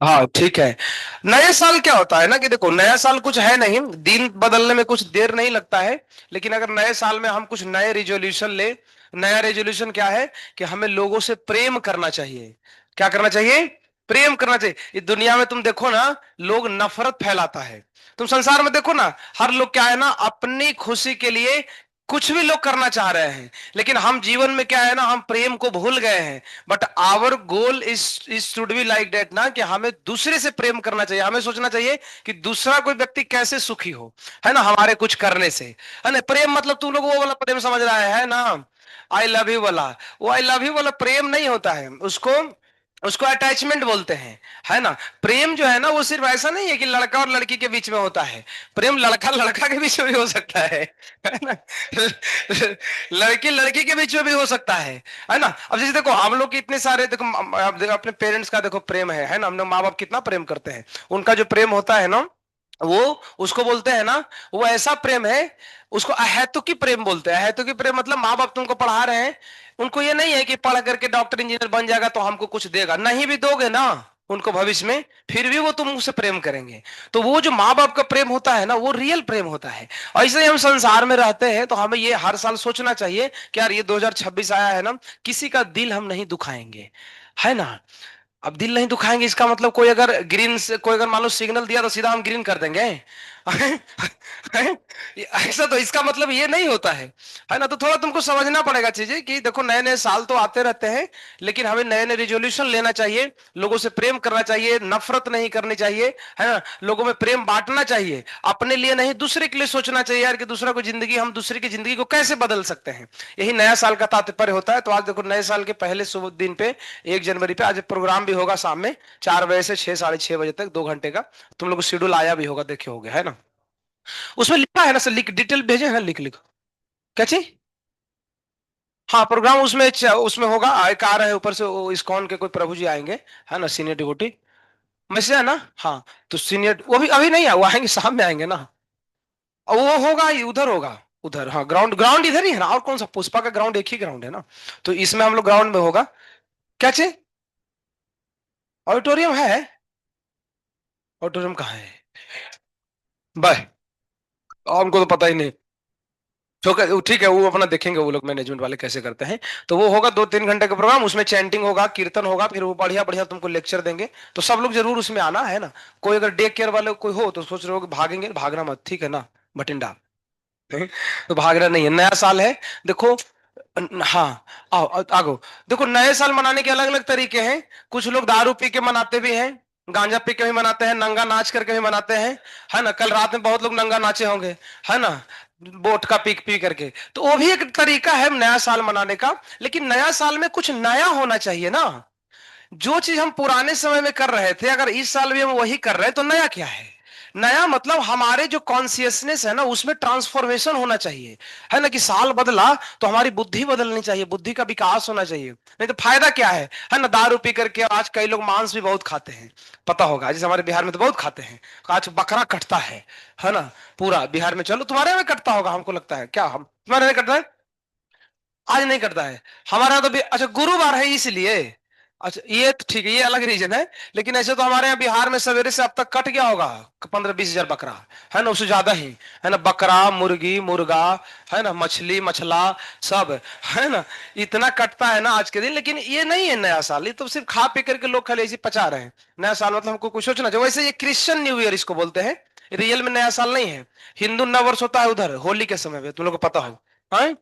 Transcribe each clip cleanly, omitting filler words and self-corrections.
हाँ ठीक है। नए साल क्या होता है ना कि देखो, नया साल कुछ है नहीं, दिन बदलने में कुछ देर नहीं लगता है। लेकिन अगर नए साल में हम कुछ नए रिजोल्यूशन ले, नया रेजोल्यूशन क्या है कि हमें लोगों से प्रेम करना चाहिए। क्या करना चाहिए? प्रेम करना चाहिए। इस दुनिया में तुम देखो ना, लोग नफरत फैलाता है। तुम संसार में देखो ना, हर लोग क्या है ना, अपनी खुशी के लिए कुछ भी लोग करना चाह रहे हैं। लेकिन हम जीवन में क्या है ना, हम प्रेम को भूल गए हैं। But our goal is should be like that ना, कि हमें दूसरे से प्रेम करना चाहिए। हमें सोचना चाहिए कि दूसरा कोई व्यक्ति कैसे सुखी हो, है ना, हमारे कुछ करने से। है ना, प्रेम मतलब तुम लोग वो वाला प्रेम समझ रहा है ना, आई लव यू वाला। वो आई लव यू वाला प्रेम नहीं होता है, उसको उसको अटैचमेंट बोलते हैं। है ना, प्रेम जो है ना, वो सिर्फ ऐसा नहीं है कि लड़का और लड़की के बीच में होता है। प्रेम लड़का लड़का के बीच में भी हो सकता है ना, लड़की लड़की के बीच में भी हो सकता है ना। अब जैसे देखो, हम लोग के इतने सारे देखो, अब देखो अपने पेरेंट्स का देखो प्रेम है ना, हम लोग माँ बाप कितना प्रेम करते हैं। उनका जो प्रेम होता है ना, वो उसको बोलते हैं ना, वो ऐसा प्रेम है, उसको अहेतुकी प्रेम बोलते हैं। अहेतुकी प्रेम मतलब माँ बाप तुमको पढ़ा रहे हैं, उनको ये नहीं है कि पढ़ करके डॉक्टर इंजीनियर बन जाएगा तो हमको कुछ देगा, नहीं भी दोगे ना उनको भविष्य में, फिर भी वो तुमसे प्रेम करेंगे। तो वो जो माँ बाप का प्रेम होता है ना, वो रियल प्रेम होता है। ऐसे ही हम संसार में रहते हैं, तो हमें ये हर साल सोचना चाहिए कि यार ये 2026 आया है ना, किसी का दिल हम नहीं दुखाएंगे। है ना, अब दिल नहीं दुखाएंगे इसका मतलब, कोई अगर ग्रीन से कोई अगर मान लो सिग्नल दिया तो सीधा हम ग्रीन कर देंगे। ऐसा तो इसका मतलब ये नहीं होता है ना। तो थोड़ा तुमको समझना पड़ेगा चीजें कि देखो, नए नए साल तो आते रहते हैं, लेकिन हमें नए नए रिजोल्यूशन लेना चाहिए। लोगों से प्रेम करना चाहिए, नफरत नहीं करनी चाहिए। है ना, लोगों में प्रेम बांटना चाहिए, अपने लिए नहीं दूसरे के लिए सोचना चाहिए यार कि दूसरा को जिंदगी, हम दूसरे की जिंदगी को कैसे बदल सकते हैं। यही नया साल का तात्पर्य होता है। तो आज देखो, नए साल के पहले शुभ दिन पे, 1 जनवरी पे, आज प्रोग्राम भी होगा शाम में 4 बजे से 6 साढ़े 6 बजे तक, 2 घंटे का। तुम लोग को शेड्यूल आया भी होगा, देखे होगे, है ना। उसमें लिखा है ना सर, लिख डिटेल भेजे है ना, लिख लिख। क्या चीज? हाँ, प्रोग्राम उसमें उसमें होगा। एक आ रहे हैं ऊपर से, वो इस्कॉन के कोई प्रभु जी आएंगे, है ना, सीनियर डिवोटी। मैसेज है ना। हाँ, तो सीनियर वो भी अभी नहीं आए, वो आएंगे शाम में आएंगे ना। और वो होगा उधर होगा, उधर। हाँ, ग्राउंड ग्राउंड इधर ही है ना, और कौन सा, पुष्पा का ग्राउंड एक ही ग्राउंड है ना। तो इसमें हम लोग ग्राउंड में होगा। क्या चीज? ऑडिटोरियम है? ऑडिटोरियम कहाँ है? बाय, हमको तो पता ही नहीं। तो ठीक है, वो अपना देखेंगे वो लोग मैनेजमेंट वाले कैसे करते हैं। तो वो होगा 2-3 घंटे का प्रोग्राम, उसमें चैंटिंग होगा, कीर्तन होगा, फिर वो बढ़िया बढ़िया तुमको लेक्चर देंगे। तो सब लोग जरूर उसमें आना, है ना। कोई अगर डे केयर वाले कोई हो तो सोच रहे हो कि भागेंगे, भागना मत, ठीक है ना, बटिंडा। तो भागना नहीं है, नया साल है। देखो, हाँ, आओ आगो। देखो, नए साल मनाने के अलग अलग तरीके हैं। कुछ लोग दारू पी के मनाते भी हैं, गांजा पी के भी मनाते हैं, नंगा नाच करके भी मनाते हैं। है ना, कल रात में बहुत लोग नंगा नाचे होंगे, है ना, बोट का पी पी करके। तो वो भी एक तरीका है नया साल मनाने का। लेकिन नया साल में कुछ नया होना चाहिए ना। जो चीज हम पुराने समय में कर रहे थे, अगर इस साल भी हम वही कर रहे हैं, तो नया क्या है? नया मतलब हमारे जो कॉन्सियसनेस है ना, उसमें ट्रांसफॉर्मेशन होना चाहिए। है ना, कि साल बदला तो हमारी बुद्धि बदलनी चाहिए, बुद्धि का विकास होना चाहिए। नहीं तो फायदा क्या है ना, दारू पी करके आज कई लोग मांस भी बहुत खाते हैं। पता होगा, जैसे हमारे बिहार में तो बहुत खाते हैं। आज बकरा कटता है ना, पूरा बिहार में। चलो, तुम्हारे यहाँ में कटता होगा, हमको लगता है, क्या हम तुम्हारे यहाँ कटता है? आज नहीं करता है। हमारा तो भी, अच्छा, गुरुवार है इसलिए। अच्छा, ये तो ठीक है, ये अलग रीजन है। लेकिन ऐसे तो हमारे यहाँ बिहार में सवेरे से अब तक कट गया होगा 15-20 हजार बकरा। है ना, उससे ज्यादा ही। है ना, बकरा, मुर्गी, मुर्गा, है ना, मछली, मछला, सब। है ना, इतना कटता है ना आज के दिन। लेकिन ये नहीं है नया साल, ये तो सिर्फ खा पी करके लोग खाली ऐसे पचा रहे हैं। नया साल मतलब हमको कुछ सोचना चाहिए। वैसे ये क्रिश्चियन न्यू ईयर इसको बोलते हैं, रियल में नया साल नहीं है। हिंदू नव वर्ष होता है उधर होली के समय में, तुम लोग को पता हो। हाँ,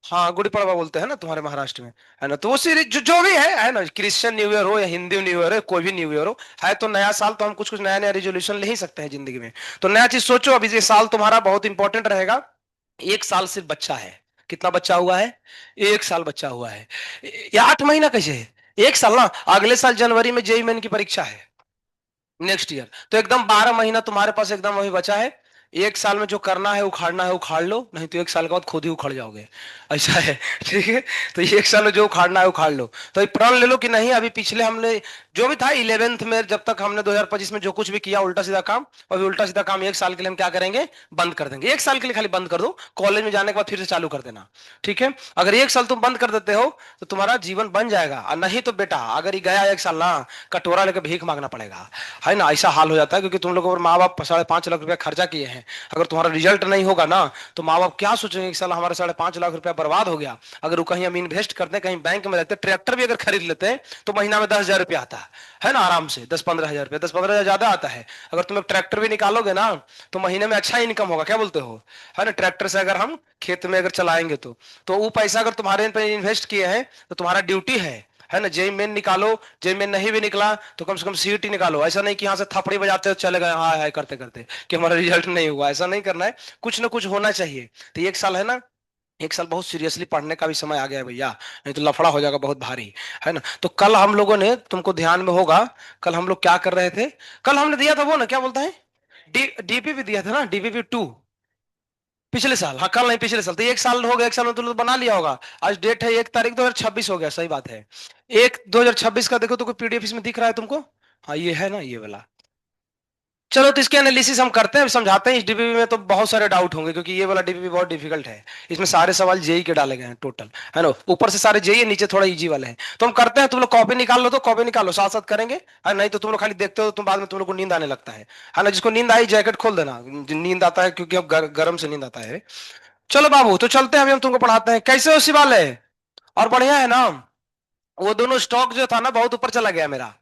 हाँ, गुड़ी पड़वा बोलते हैं ना तुम्हारे महाराष्ट्र में। है ना, तो वो सीरीज जो भी है ना, क्रिश्चियन न्यू ईयर हो या हिंदू न्यू ईयर हो, कोई भी न्यू ईयर हो, है तो नया साल। तो हम कुछ कुछ नया नया रिजोल्यूशन ले ही सकते हैं जिंदगी में। तो नया चीज सोचो, अभी ये साल तुम्हारा बहुत इंपॉर्टेंट रहेगा। 1 साल सिर्फ बच्चा है। कितना बच्चा हुआ है? 1 साल बच्चा हुआ है। ये 8 महीना कैसे है? 1 साल ना, अगले साल जनवरी में जेई मेन की परीक्षा है, नेक्स्ट ईयर। तो एकदम 12 महीना तुम्हारे पास एकदम वही बचा है। 1 साल में जो करना है उखाड़ना है उखाड़ लो, नहीं तो 1 साल के बाद खुद ही उखड़ जाओगे। ऐसा है। ठीक है, तो 1 साल में जो उखाड़ना है उखाड़ लो। तो ये प्रण ले लो कि नहीं, अभी पिछले हमने जो भी था 11th में, जब तक हमने 2025 में जो कुछ भी किया उल्टा सीधा काम, और भी उल्टा सीधा काम 1 साल के लिए हम क्या करेंगे, बंद कर देंगे। 1 साल के लिए खाली बंद कर दो, कॉलेज में जाने के बाद फिर से चालू कर देना। ठीक है, अगर 1 साल तुम बंद कर देते हो तो तुम्हारा जीवन बन जाएगा, और नहीं तो बेटा अगर ये गया 1 साल ना, कटोरा लेकर भीख मांगना पड़ेगा, है ना। ऐसा हाल हो जाता है, क्योंकि तुम लोगों पर माँ बाप 5.5 लाख रुपया खर्चा किए हैं। अगर तुम्हारा रिजल्ट नहीं होगा ना, तो माँ बाप क्या सोचेंगे, एक साल हमारा 5.5 लाख रुपया बर्बाद हो गया। अगर वो कहीं हम इन्वेस्ट करते हैं, कहीं बैंक में रहते, ट्रैक्टर भी अगर खरीद लेते हैं, तो महीना में 10,000 रुपया आता है ना, आराम से 10-15 हजार रुपया, 10-15 हजार ज्यादा आता है। अगर तुम ट्रैक्टर भी निकालोगे ना, तो महीने में अच्छा इनकम होगा, क्या बोलते हो, है ना। ट्रैक्टर से अगर हम खेत में अगर चलाएंगे तो वो पैसा अगर तुम्हारे पे इन्वेस्ट किए हैं, तो तुम्हारा ड्यूटी है ना, जेई मेन निकालो। जेई मेन नहीं भी निकला तो कम से कम सीईटी निकालो। ऐसा नहीं कि यहाँ से थपड़ी बजाते हो चले गए हाय हाय करते करते कि हमारा रिजल्ट नहीं हुआ, ऐसा नहीं करना है। कुछ ना कुछ होना चाहिए। तो 1 साल है ना, 1 साल बहुत सीरियसली पढ़ने का भी समय आ गया है भैया, नहीं तो लफड़ा हो जाएगा बहुत भारी, है ना। तो कल हम लोगों ने, तुमको ध्यान में होगा, कल हम लोग क्या कर रहे थे। कल हमने दिया था वो ना, क्या बोलता है, डीपीपी दिया था ना, डीपीपी 2। पिछले साल, हाँ कल नहीं पिछले साल, तो 1 साल हो गया। 1 साल में तुम लोग बना लिया होगा। आज डेट है 1 तारीख 2026 हो गया, सही बात है। 1 2026 का देखो तो कोई पीडीएफ इसमें दिख रहा है तुमको। हाँ ये है ना, ये वाला। चलो तो इसके एनालिसिस हम करते हैं, समझाते हैं। इस डीपीपी में तो बहुत सारे डाउट होंगे, क्योंकि ये वाला डीपीपी बहुत डिफिकल्ट है। इसमें सारे सवाल जेई के डाले गए हैं टोटल, है ना। ऊपर से सारे जेई है, नीचे थोड़ा इजी वाले हैं। तो हम करते हैं, तुम लोग कॉपी निकाल लो तो कॉपी निकालो, साथ साथ करेंगे। है नहीं तो तुम लोग खाली देखते हो, तुम बाद में तुम लोग को नींद आने लगता है ना। जिसको नींद आई जैकेट खोल देना, नींद आता है, क्योंकि अब गर्म से नींद आता है। चलो बाबू, तो चलते हैं, अभी हम तुमको पढ़ाते हैं। कैसे हो शिवालय, और बढ़िया है ना। वो दोनों स्टॉक जो था ना, बहुत ऊपर चला गया मेरा।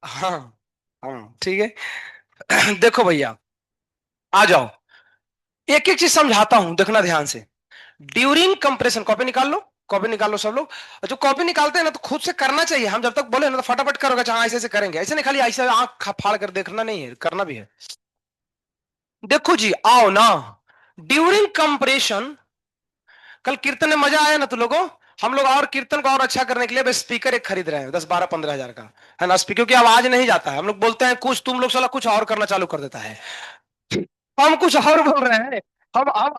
हाँ हाँ ठीक है। देखो भैया, आ जाओ, एक एक चीज समझाता हूं, देखना ध्यान से। ड्यूरिंग कंप्रेशन, कॉपी निकाल लो, कॉपी निकाल लो सब लोग। और जो कॉपी निकालते हैं ना, तो खुद से करना चाहिए। हम जब तक बोले ना, तो फटाफट करोगे, हाँ ऐसे ऐसे करेंगे, ऐसे नहीं खाली ऐसे आंख फाड़ कर देखना नहीं है, करना भी है। देखो जी, आओ ना। ड्यूरिंग कंप्रेशन, कल कीर्तन में मजा आया ना तो लोगों। हम लोग और कीर्तन को और अच्छा करने के लिए स्पीकर एक खरीद रहे हैं, 10-12-15 हजार का, है ना। स्पीकर की आवाज नहीं जाता है, हम लोग बोलते हैं कुछ, तुम लोग साला कुछ और करना चालू कर देता है। हम कुछ और बोल रहे हैं। हम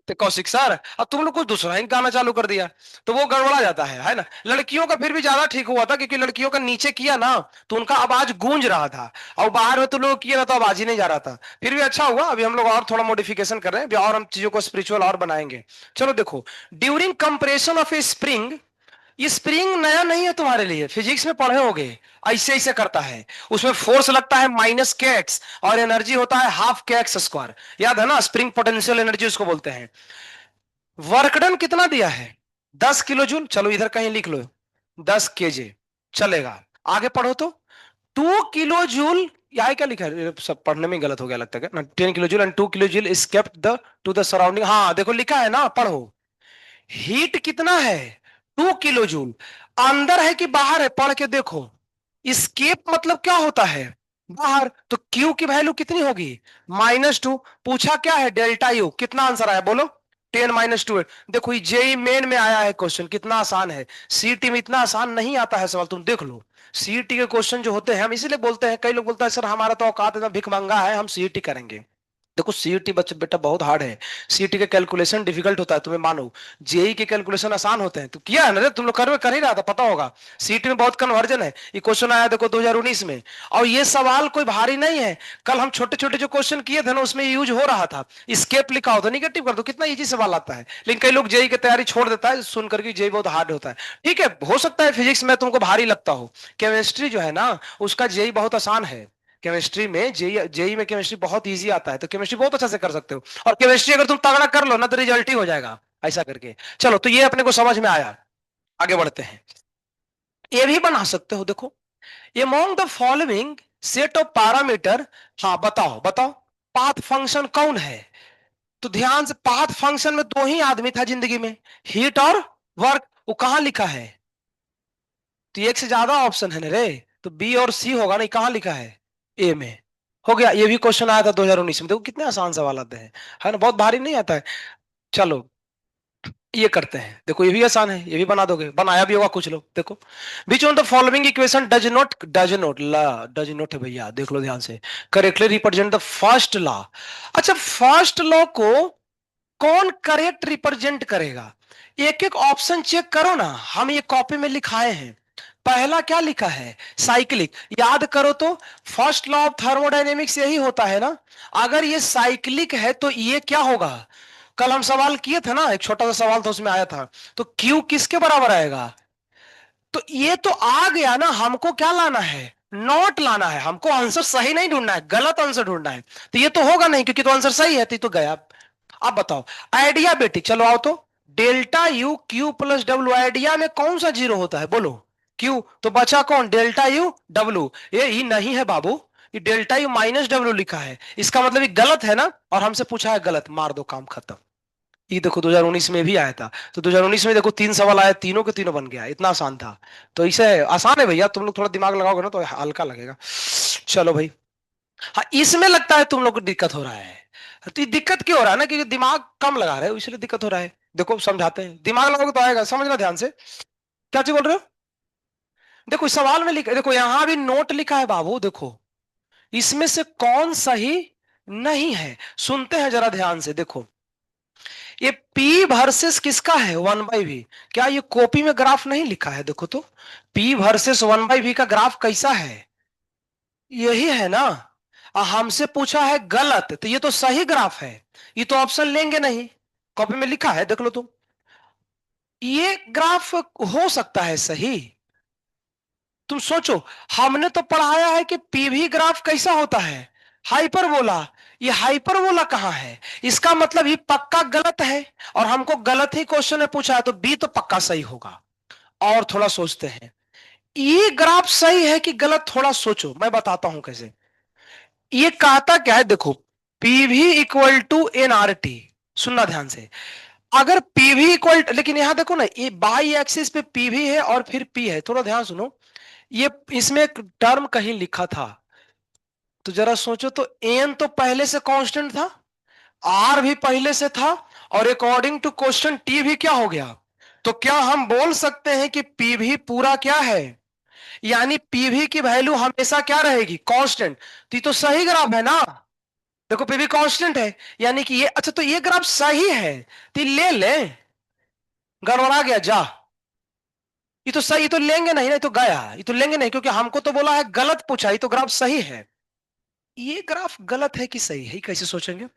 तो कौशिक सर, अब तुम लोग कुछ दूसरा ही गाना चालू कर दिया, तो वो गड़बड़ा जाता है ना। लड़कियों का फिर भी ज्यादा ठीक हुआ था, क्योंकि लड़कियों का नीचे किया ना, तो उनका आवाज गूंज रहा था। और बाहर में तो लोग किया ना, तो आवाज ही नहीं जा रहा था। फिर भी अच्छा हुआ, अभी हम लोग और थोड़ा मॉडिफिकेशन कर रहे हैं, अभी और हम चीजों को स्पिरिचुअल और बनाएंगे। चलो देखो, during compression of A spring, ये स्प्रिंग नया नहीं है तुम्हारे लिए, फिजिक्स में पढ़े होगे। ऐसे ऐसे करता है, उसमें फोर्स लगता है -k(x), और एनर्जी होता है ½ k(x²). याद है ना, स्प्रिंग पोटेंशियल एनर्जी उसको बोलते हैं। वर्क डन कितना दिया है, 10 किलो जूल। चलो इधर कहीं लिख लो, 10 kg, चलेगा। आगे पढ़ो तो, 2 किलो जूल, यहाँ क्या लिखा है, सब पढ़ने में गलत हो गया लगता है ना। 10 kilo joule and 2 kilo joule is kept the two the surrounding. हाँ देखो लिखा है ना, पढ़ो। हीट कितना है, 2 किलो जूल। अंदर है कि बाहर है, पढ़ के देखो। स्केप मतलब क्या होता है, बाहर। तो क्यू की वैल्यू कितनी होगी, -2। पूछा क्या है, डेल्टा यू। कितना आंसर आया बोलो, 10 - 2। देखो ये जेई मेन में आया है क्वेश्चन, कितना आसान है। सीईटी में इतना आसान नहीं आता है सवाल, तुम देख लो। सीईटी के क्वेश्चन जो होते हैं, हम इसीलिए बोलते हैं, कई लोग बोलते हैं सर हमारा तो औकात इतना भिख मंगा है, हम सीईटी करेंगे। देखो सीईटी बच्चे बेटा बहुत हार्ड है। सीईटी के कैलकुलेशन डिफिकल्ट होता है, तुम्हें मानो। जेई के कैलकुलेशन आसान होते हैं, तो किया है ना रे, तुम लोग कर ही रहा था, पता होगा। सीईटी में बहुत कन्वर्जन है। ये क्वेश्चन आया देखो 2019 में, और ये सवाल कोई भारी नहीं है। कल हम छोटे छोटे जो क्वेश्चन किए थे ना, उसमें यूज हो रहा था। स्केप लिखा हो तो निगेटिव कर दो, कितना इजी सवाल आता है। लेकिन कई लोग जेई की तैयारी छोड़ देता है सुन करके, जेई बहुत हार्ड होता है। ठीक है, हो सकता है फिजिक्स में तुमको भारी लगता हो। केमिस्ट्री जो है ना, उसका जेई बहुत आसान है। केमिस्ट्री में जेई जेई में केमिस्ट्री बहुत इजी आता है, तो केमिस्ट्री बहुत अच्छा से कर सकते हो। और केमिस्ट्री अगर तुम तगड़ा कर लो ना, तो रिजल्ट ही हो जाएगा ऐसा करके। चलो तो ये अपने को समझ में आया, आगे बढ़ते हैं। ये भी बना सकते हो, देखो। Among the following set of parameter, हाँ बताओ बताओ, पाथ फंक्शन कौन है। तो ध्यान से, पाथ फंक्शन में दो ही आदमी था जिंदगी में, हीट और वर्क। वो कहां लिखा है, तो एक से ज्यादा ऑप्शन है ना रे, तो बी और सी होगा ना, कहां लिखा है, ए में। हो गया, ये भी क्वेश्चन आया था 2019 में, देखो कितने आसान सवाल आते हैं, है ना, बहुत भारी नहीं आता है। चलो ये करते हैं, देखो ये भी आसान है, ये भी बना दोगे, बनाया भी होगा कुछ लोग। देखो, which on the following equation does not है भैया, देख लो ध्यान से, correctly represent the first law. अच्छा, फर्स्ट लॉ को कौन करेक्ट रिप्रेजेंट करेगा, एक एक ऑप्शन चेक करो ना, हम ये कॉपी में लिखाए हैं। पहला क्या लिखा है, साइक्लिक। याद करो तो फर्स्ट लॉ ऑफ थर्मोडायनेमिक्स यही होता है ना। अगर ये साइक्लिक है तो ये क्या होगा, कल हम सवाल किए थे ना, एक छोटा सा सवाल था उसमें आया था, तो क्यू किसके बराबर आएगा। तो ये तो आ गया ना, हमको क्या लाना है, नॉट लाना है, हमको आंसर सही नहीं ढूंढना है, गलत आंसर ढूंढना है। तो ये तो होगा नहीं क्योंकि तो आंसर सही है, तो गया। अब बताओ आइडियाबेटिक, चलो आओ तो, delta U Q plus W, idea में कौन सा जीरो होता है बोलो, क्यू, तो बचा कौन, डेल्टा यू डब्ल्यू। ये ही नहीं है बाबू, ये डेल्टा यू माइनस डब्ल्यू लिखा है, इसका मतलब ये गलत है ना, और हमसे पूछा है गलत, मार दो काम खत्म। ये देखो 2019 में भी आया था, तो 2019 में देखो तीन सवाल आए, तीनों के तीनों बन गया, इतना आसान था। तो इसे आसान है भैया, तुम लोग थोड़ा दिमाग लगाओगे ना तो हल्का लगेगा। चलो भाई, हाँ इसमें लगता है तुम लोग को दिक्कत हो रहा है। तो ये दिक्कत क्यों हो रहा है ना, क्योंकि दिमाग कम लगा रहे हो इसलिए दिक्कत हो रहा है। देखो समझाते हैं, दिमाग लगाओगे तो आएगा, समझना ध्यान से। क्या चीज बोल रहे हो, देखो इस सवाल में लिखा, देखो यहां भी नोट लिखा है बाबू, देखो इसमें से कौन सही नहीं है, सुनते हैं जरा ध्यान से। देखो ये P वर्सेस किसका है, 1/v। क्या ये कॉपी में ग्राफ नहीं लिखा है, देखो तो P वर्सेस 1/v का ग्राफ कैसा है, यही है ना। हमसे पूछा है गलत, तो ये तो सही ग्राफ है, ये तो ऑप्शन लेंगे नहीं, कॉपी में लिखा है देख लो तुम। ये ग्राफ हो सकता है सही, तुम सोचो, हमने तो पढ़ाया है कि पीवी ग्राफ कैसा होता है, हाइपरबोला। ये हाइपरबोला कहां है, इसका मतलब ये पक्का गलत है, और हमको गलत ही क्वेश्चन में पूछा है, तो बी तो पक्का सही होगा। और थोड़ा सोचते हैं, ये ग्राफ सही है कि गलत, थोड़ा सोचो, मैं बताता हूं कैसे। ये कहता क्या है, देखो PV equal to N R T, सुनना ध्यान से। अगर पीवी इक्वल, लेकिन यहां देखो ना, ये बाई एक्सिस पे पीवी है और फिर पी है, थोड़ा ध्यान सुनो। ये इसमें एक टर्म कहीं लिखा था, तो जरा सोचो तो, एन तो पहले से कांस्टेंट था, आर भी पहले से था, और अकॉर्डिंग टू क्वेश्चन टी भी क्या हो गया। तो क्या हम बोल सकते हैं कि पी भी पूरा क्या है, यानी पीवी की वैल्यू हमेशा क्या रहेगी, कांस्टेंट। तो ये तो सही ग्राफ है ना, देखो पीवी कांस्टेंट है, यानी कि ये, अच्छा तो ये ग्राफ सही है, तो ये ले ले, गड़बड़ा गया जा। ये तो सही, ये तो लेंगे नहीं ना, ये तो गया, ये तो लेंगे नहीं, क्योंकि हमको तो बोला है गलत पूछा, ये तो ग्राफ सही है। ये ग्राफ गलत है कि सही है, ये कैसे सोचेंगे,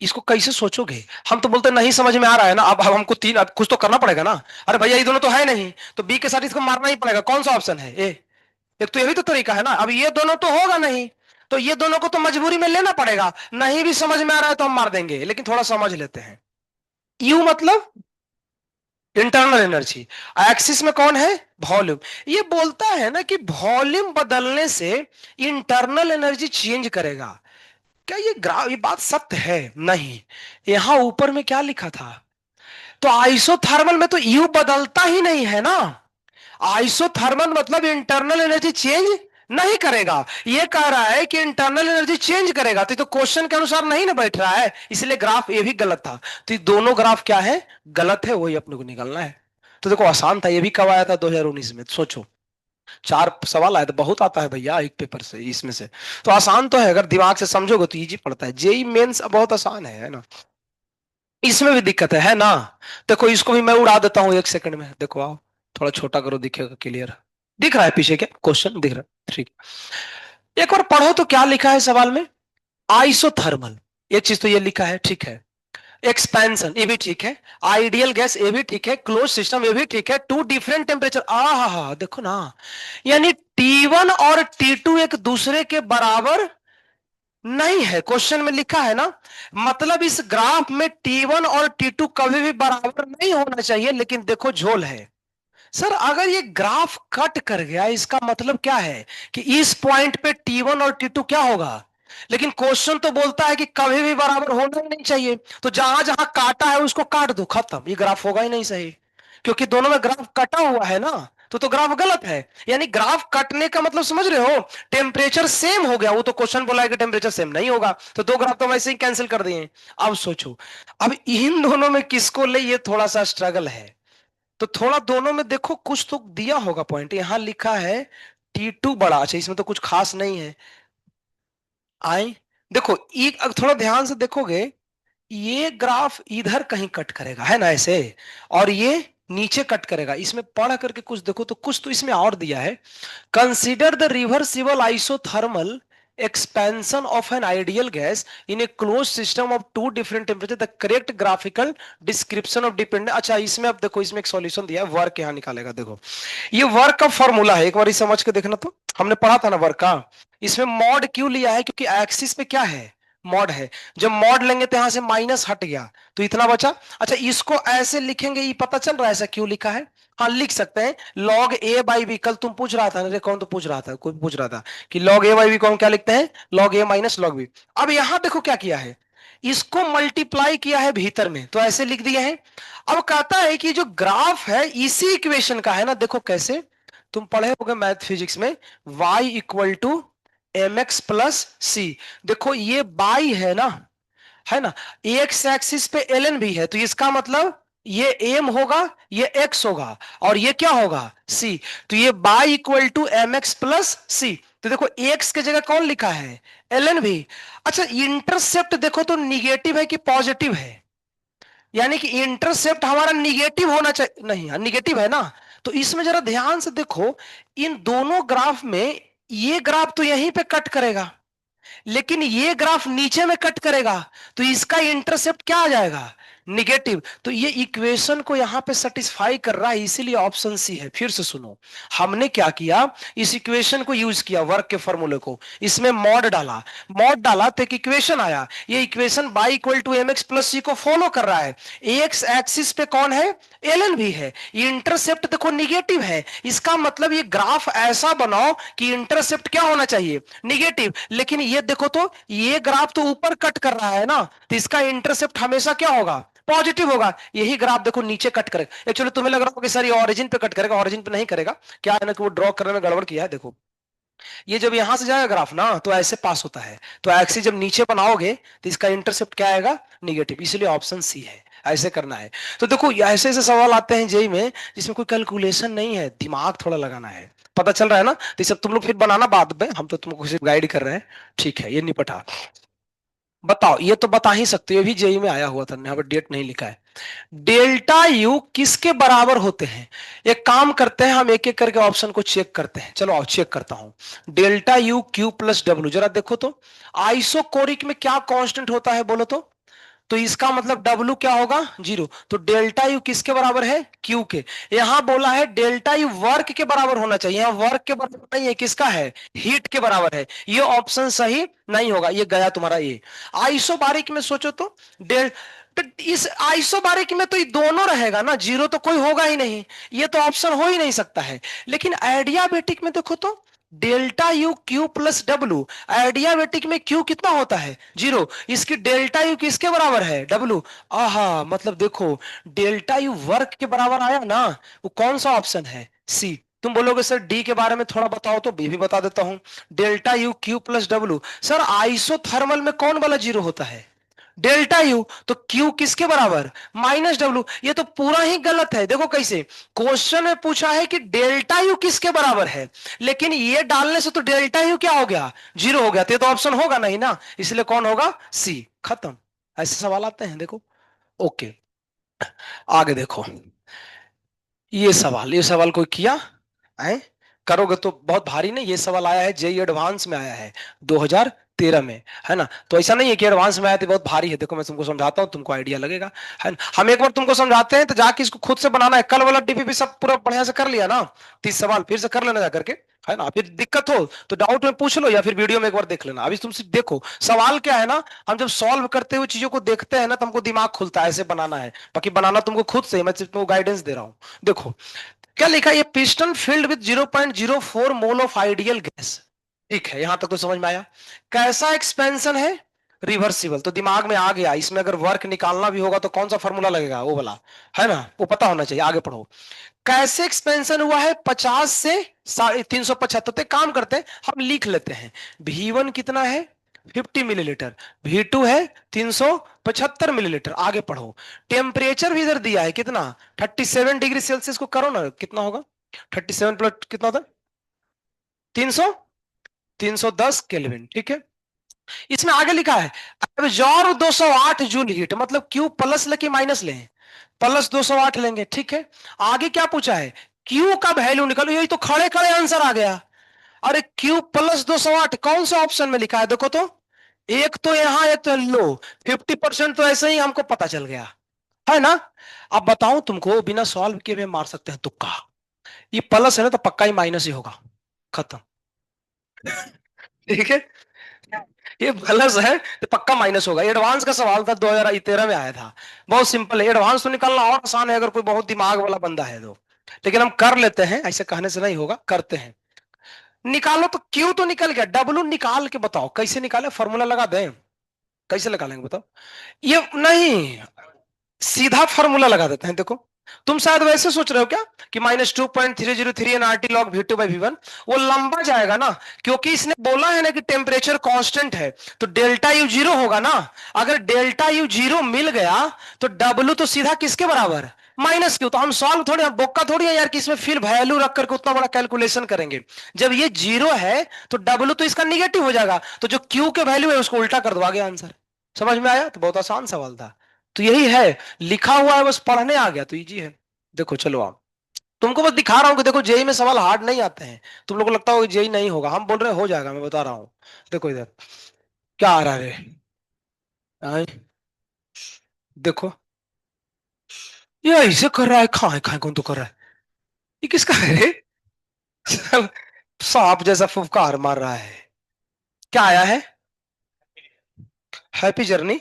इसको कैसे सोचोगे। हम तो बोलते नहीं समझ में आ रहा है ना, अब हमको तीन, अब कुछ तो करना पड़ेगा ना। अरे भैया ये दोनों तो है नहीं, तो बी के साथ इसको मारना ही पड़ेगा, कौन सा ऑप्शन है ए। एक तो ये भी तो तरीका है ना, अब ये दोनों तो होगा नहीं, तो ये दोनों को तो मजबूरी में लेना पड़ेगा, नहीं भी समझ में आ रहा है तो हम मार देंगे, लेकिन थोड़ा समझ लेते हैं। यू मतलब इंटरनल एनर्जी, एक्सिस में कौन है, वॉल्यूम। ये बोलता है ना कि वॉल्यूम बदलने से इंटरनल एनर्जी चेंज करेगा। क्या ये ग्राफ, ये बात सत्य है, नहीं। यहां ऊपर में क्या लिखा था, तो आइसोथर्मल में तो यू बदलता ही नहीं है ना, आइसोथर्मल मतलब इंटरनल एनर्जी चेंज नहीं करेगा, ये कह रहा है कि इंटरनल एनर्जी चेंज करेगा, तो क्वेश्चन के अनुसार नहीं ना बैठ रहा है, इसलिए ग्राफ ये भी गलत था। तो ये दोनों ग्राफ क्या है, गलत है, वही अपने को निकलना है। तो देखो आसान था, ये भी कब आया था, 2019 में, सोचो चार सवाल आए, तो बहुत आता है भैया एक पेपर से, इसमें से तो आसान तो है, अगर दिमाग से समझोगे तो इजी पड़ता है, जेई मेंस बहुत आसान है ना। इसमें भी दिक्कत है ना। देखो इसको भी मैं उड़ा देता हूँ एक सेकंड में, देखो आओ, थोड़ा छोटा करो, दिखेगा क्लियर, दिख रहा है पीछे क्या क्वेश्चन दिख रहा है, ठीक। एक बार पढ़ो तो क्या लिखा है सवाल में, आइसोथर्मल, ये चीज तो ये लिखा है, ठीक है। एक्सपेंशन ये भी ठीक है, आइडियल गैस ये भी ठीक है, क्लोज सिस्टम ये भी ठीक है, टू डिफरेंट टेम्परेचर, हा देखो ना, यानी T1 और T2 एक दूसरे के बराबर नहीं है, क्वेश्चन में लिखा है ना, मतलब इस ग्राफ में T1 और T2 कभी भी बराबर नहीं होना चाहिए, लेकिन देखो झोल है। सर अगर ये ग्राफ कट कर गया, इसका मतलब क्या है कि इस पॉइंट पे T1 और T2 क्या होगा, लेकिन क्वेश्चन तो बोलता है कि कभी भी बराबर होना ही नहीं चाहिए, तो जहां जहां काटा है उसको काट दो, खत्म, ये ग्राफ होगा ही नहीं सही, क्योंकि दोनों में ग्राफ कटा हुआ है ना, तो ग्राफ गलत है। यानी ग्राफ कटने का मतलब समझ रहे हो, टेम्परेचर सेम हो गया, वो तो क्वेश्चन बोला है कि टेम्परेचर सेम नहीं होगा, तो दो ग्राफ तो वैसे ही कैंसिल कर दिए। अब सोचो, अब इन दोनों में किसको ले, ये थोड़ा सा स्ट्रगल है। तो थोड़ा दोनों में देखो, कुछ तो दिया होगा पॉइंट, यहां लिखा है T2 बड़ा, अच्छा इसमें तो कुछ खास नहीं है। आई देखो, एक थोड़ा ध्यान से देखोगे, ये ग्राफ इधर कहीं कट करेगा है ना ऐसे, और ये नीचे कट करेगा। इसमें पढ़ करके कुछ देखो तो कुछ तो इसमें और दिया है। Consider the reversible isothermal expansion of an ideal gas in a closed system of two different temperature, the correct graphical description of dependent। अच्छा इसमें अब देखो, इसमें एक सॉल्यूशन दिया है, वर्क यहाँ निकालेगा। देखो ये वर्क का फॉर्मूला है, एक बार समझ के देखना। तो हमने पढ़ा था ना वर्क का। इसमें मॉड क्यों लिया है? क्योंकि एक्सिस पे क्या है? मॉड है। जब मॉड लेंगे तो यहां से माइनस हट गया तो इतना बचा। अच्छा इसको ऐसे लिखेंगे, ये पता चल रहा है ऐसा क्यों लिखा है? हाँ लिख सकते हैं, लॉग ए बाई बी। कल तुम पूछ रहा था ना, कौन तो पूछ रहा था, कोई पूछ रहा था कि लॉग ए बाई बी को हम क्या लिखते हैं? लॉग ए माइनस लॉग बी। अब यहां देखो क्या किया है, इसको मल्टीप्लाई किया है भीतर में, तो ऐसे लिख दिया है। अब कहता है कि जो ग्राफ है इसी इक्वेशन का है ना, देखो कैसे, तुम पढ़े होगे मैथ फिजिक्स में, y equal to M X plus C. देखो ये बाई है ना, एक्स एक्सिस पे ln भी है, तो इसका मतलब ये m होगा, ये x होगा, और ये क्या होगा? c। तो ये y equal to M X plus C. तो देखो x के जगह कौन लिखा है? ln भी। अच्छा इंटरसेप्ट देखो तो निगेटिव है कि पॉजिटिव है? यानी कि इंटरसेप्ट हमारा निगेटिव होना चाहिए, नहीं निगेटिव है ना। तो इसमें जरा ध्यान से देखो, इन दोनों ग्राफ में ये ग्राफ तो यहीं पे कट करेगा, लेकिन ये ग्राफ नीचे में कट करेगा, तो इसका इंटरसेप्ट क्या आ जाएगा? निगेटिव। तो ये इक्वेशन को यहां पे सेटिस्फाई कर रहा है, इसीलिए ऑप्शन सी है। फिर से सुनो, हमने क्या किया, इस इक्वेशन को यूज किया, वर्क के फॉर्मूले को, इसमें मॉड डाला, मॉड डाला तो एक इक्वेशन आया। ये equation y equal to M X plus C को फॉलो कर रहा है। एक्स एक्सिस पे कौन है? एलन भी है। ये इंटरसेप्ट देखो निगेटिव है, इसका मतलब ये ग्राफ ऐसा बनाओ कि इंटरसेप्ट क्या होना चाहिए? निगेटिव। लेकिन ये देखो तो ये ग्राफ तो ऊपर कट कर रहा है ना, तो इसका इंटरसेप्ट हमेशा क्या होगा? पॉजिटिव होगा। यही ग्राफ देखो नीचे कट करेगा। एक्चुअली तुम्हें लग रहा होगा कि सर ये ऑरिजिन पे कट करेगा, ऑरिजिन पे नहीं करेगा। क्या है ना कि वो ड्रॉ करने में गड़बड़ किया है। देखो ये जब यहां से जाएगा ग्राफ ना, तो ऐसे पास होता है, तो एक्सिस जब नीचे बनाओगे तो इसका इंटरसेप्ट क्या आएगा? निगेटिव। इसलिए ऑप्शन सी है, ऐसे करना है। तो देखो ऐसे ऐसे सवाल आते हैं जेई में जिसमें कोई कैलकुलेशन नहीं है, दिमाग थोड़ा लगाना है। पता चल रहा है ना? तो ये सब तुम लोग फिर बनाना बाद में, हम तो तुमको सिर्फ गाइड कर रहे हैं। ठीक है, ये निपटा। बताओ, ये तो बता ही सकते हो, ये भी जेई में आया हुआ था, यहाँ पर डेट नहीं लिखा है। डेल्टा यू किसके बराबर होते हैं? एक काम करते हैं, हम एक एक करके ऑप्शन को चेक करते हैं। चलो आओ चेक करता हूं। Delta U Q plus W, जरा देखो तो आइसोकोरिक में क्या कांस्टेंट होता है बोलो तो इसका मतलब डब्ल्यू क्या होगा? जीरो। तो डेल्टा यू किसके बराबर है? क्यू के। यहां बोला है डेल्टा यू वर्क के बराबर होना चाहिए, यहां वर्क के बराबर नहीं है, किसका है? हीट के बराबर है। ये ऑप्शन सही नहीं होगा, ये गया तुम्हारा ये। आइसोबारिक में सोचो तो डेल तो इस आइसोबारिक में तो ये दोनों रहेगा ना, जीरो तो कोई होगा ही नहीं, ये तो ऑप्शन हो ही नहीं सकता है। लेकिन आइडियाबेटिक में देखो तो delta U Q plus W, adiabatic में क्यू कितना होता है? जीरो। इसकी डेल्टा यू किसके बराबर है? डब्ल्यू। आहा, मतलब देखो डेल्टा यू वर्क के बराबर आया ना, वो कौन सा ऑप्शन है? सी। तुम बोलोगे सर डी के बारे में थोड़ा बताओ, तो बी भी बता देता हूं। Delta U Q plus W, sir isothermal में कौन वाला जीरो होता है? Delta U. तो क्यू किसके बराबर? Minus W. ये तो पूरा ही गलत है। देखो कैसे, क्वेश्चन में पूछा है कि डेल्टा यू किसके बराबर है, लेकिन ये डालने से तो डेल्टा यू क्या हो गया? जीरो हो गया। तो ये तो ऑप्शन होगा नहीं ना, इसलिए कौन होगा? सी। खत्म। ऐसे सवाल आते हैं देखो। ओके, आगे देखो। ये सवाल कोई किया है? करोगे तो बहुत भारी नहीं, ये सवाल आया है जेई एडवांस में, आया है 2013 में, है ना। तो ऐसा नहीं है कि एडवांस में आया तो बहुत भारी है। देखो मैं तुमको समझाता हूँ, तुमको आइडिया लगेगा, है ना। हम एक बार तुमको समझाते हैं तो जाके इसको खुद से बनाना है। कल वाला डीपीपी सब पूरा बढ़िया से कर लिया ना, 30 सवाल फिर से कर लेना जाकर के, है ना। फिर दिक्कत हो तो डाउट में पूछ लो, या फिर वीडियो में एक बार देख लेना। अभी तुम सिर्फ देखो सवाल क्या है ना, हम जब सॉल्व करते हुए चीजों को देखते हैं ना, तो हमको दिमाग खुलता है, ऐसे बनाना है। बाकी बनाना तुमको खुद से, मैं सिर्फ तुमको गाइडेंस दे रहा हूँ। देखो क्या लिखा है, ये piston filled with 0.04 mole of ideal gas. ठीक है, यहां तक तो समझ में आया। कैसा एक्सपेंशन है? रिवर्सिबल। तो दिमाग में आ गया, इसमें अगर वर्क निकालना भी होगा तो कौन सा फॉर्मूला लगेगा? वो वाला, है ना, वो पता होना चाहिए। आगे पढ़ो। कैसे एक्सपेंशन हुआ है? 50 से 375। तो काम करते हैं, हम लिख लेते हैं। V1 कितना है? 50 मिलीलीटर। V2 है 375 मिलीलीटर। आगे पढ़ो। टेम्परेचर भी इधर दिया है, कितना? 37 डिग्री सेल्सियस को करो ना, कितना होगा? 37 प्लस कितना होता है? 300, 310 केल्विन। ठीक है, इसमें आगे लिखा है एब्जॉर्ब 208 जूल हीट, मतलब क्यू प्लस लेके माइनस ले, +208 लेंगे, ठीक है। आगे क्या पूछा है, Q का वैल्यू निकालो, यही तो खड़े खड़े आंसर आ गया। अरे Q +208 कौन सा ऑप्शन में लिखा है, देखो तो, एक तो यहां एक तो लो, 50% तो ऐसे ही हमको पता चल गया, है ना। अब बताऊं तुमको, बिना सॉल्व किए भी मार सकते हैं तुक्का। ये प्लस है ना, तो पक्का ही माइनस ही होगा, खत्म। ठीक है, ये प्लस है तो पक्का माइनस होगा। एडवांस का सवाल था, 2013 में आया था। बहुत सिंपल है, एडवांस तो निकालना और आसान है अगर कोई बहुत दिमाग वाला बंदा है तो। लेकिन हम कर लेते हैं, ऐसे कहने से नहीं होगा, करते हैं। निकालो तो, क्यों तो निकल गया, डब्लू निकाल के बताओ कैसे निकाले, फॉर्मूला लगा दें, कैसे निकालेंगे बताओ। ये नहीं, सीधा फॉर्मूला लगा देते हैं, देखो। तुम शायद वैसे सोच रहे हो क्या कि -2.303 N RT log V2 by V1, वो लंबा जाएगा ना, क्योंकि इसने बोला है ना कि टेम्परेचर कांस्टेंट है, तो डेल्टा यू जीरो होगा ना। अगर डेल्टा यू जीरो मिल गया तो डब्ल्यू तो सीधा किसके बराबर, -Q। तो हम सॉल्व थोड़ी, हम बोका थोड़ी है यार कि इसमें फिर वैल्यू रख करके उतना बड़ा कैलकुलेशन करेंगे। जब ये जीरो है तो डब्ल्यू तो इसका निगेटिव हो जाएगा, तो जो क्यू के वैल्यू है उसको उल्टा कर दो, आगे आंसर। समझ में आया, तो बहुत आसान सवाल था। तो यही है, लिखा हुआ है, बस पढ़ने आ गया तो इजी है। देखो चलो, आप, तुमको बस दिखा रहा हूं कि देखो जेई में सवाल हार्ड नहीं आते हैं। तुम लोग को लगता हो जेई नहीं होगा, हम बोल रहे हैं हो जाएगा, मैं बता रहा हूं। देखो इधर क्या आ रहा है, आए, देखो, ये ऐसे कर रहा है, खाए खाए कौन तो कर रहा है, ये किसका है रे? सांप जैसा फुफकार मार रहा है। क्या आया है, happy journey,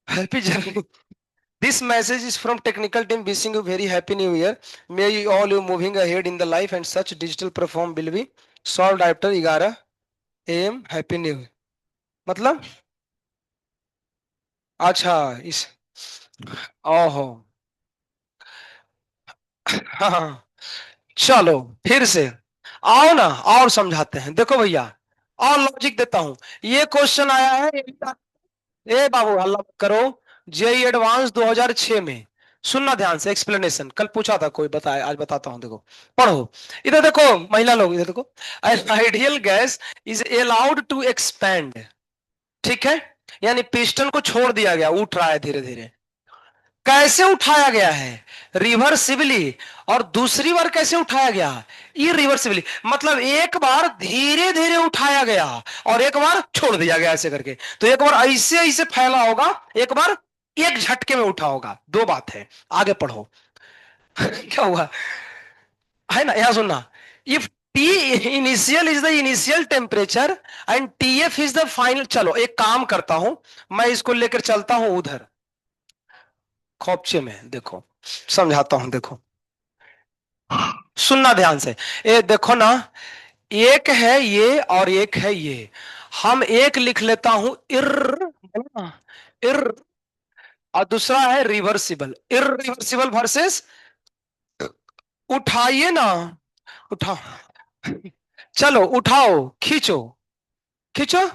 happy journey. This message is from technical team wishing you very happy new year. May you all you moving ahead in the life and such digital platform will be solved after 11 AM. Happy new year. मतलब, अच्छा, इस, ओहो, हाँ, चलो फिर से आओ ना, और समझाते हैं, देखो भैया, और लॉजिक देता हूं। ये क्वेश्चन आया है, ए बाबू हल्ला मत करो, जेई एडवांस 2006 में। सुनना ध्यान से, एक्सप्लेनेशन कल पूछा था कोई, बताए आज बताता हूं, देखो पढ़ो। इधर देखो महिला लोग, इधर देखो, an ideal gas is allowed to expand, ठीक है, यानी पिस्टन को छोड़ दिया गया, उठ रहा है धीरे धीरे। कैसे उठाया गया है, रिवर्सिबली। और दूसरी बार कैसे उठाया गया, इरिवर्सिबली, मतलब एक बार धीरे धीरे उठाया गया और एक बार छोड़ दिया गया ऐसे करके। तो एक बार ऐसे ऐसे फैला होगा, एक बार एक झटके में उठा होगा, दो बात है। आगे पढ़ो। क्या हुआ, है ना, यहां सुनना। If T initial is the initial temperature and TF is the final, चलो एक काम करता हूं, मैं इसको लेकर चलता हूं उधर खोपचे में, देखो समझाता हूं, देखो सुनना ध्यान से। ये देखो ना, एक है ये और एक है ये। हम एक लिख लेता हूं, इर, इर, और दूसरा है रिवर्सिबल, इरिवर्सिबल वर्सेस, उठाइए ना, उठाओ, चलो उठाओ, खींचो, खींचो,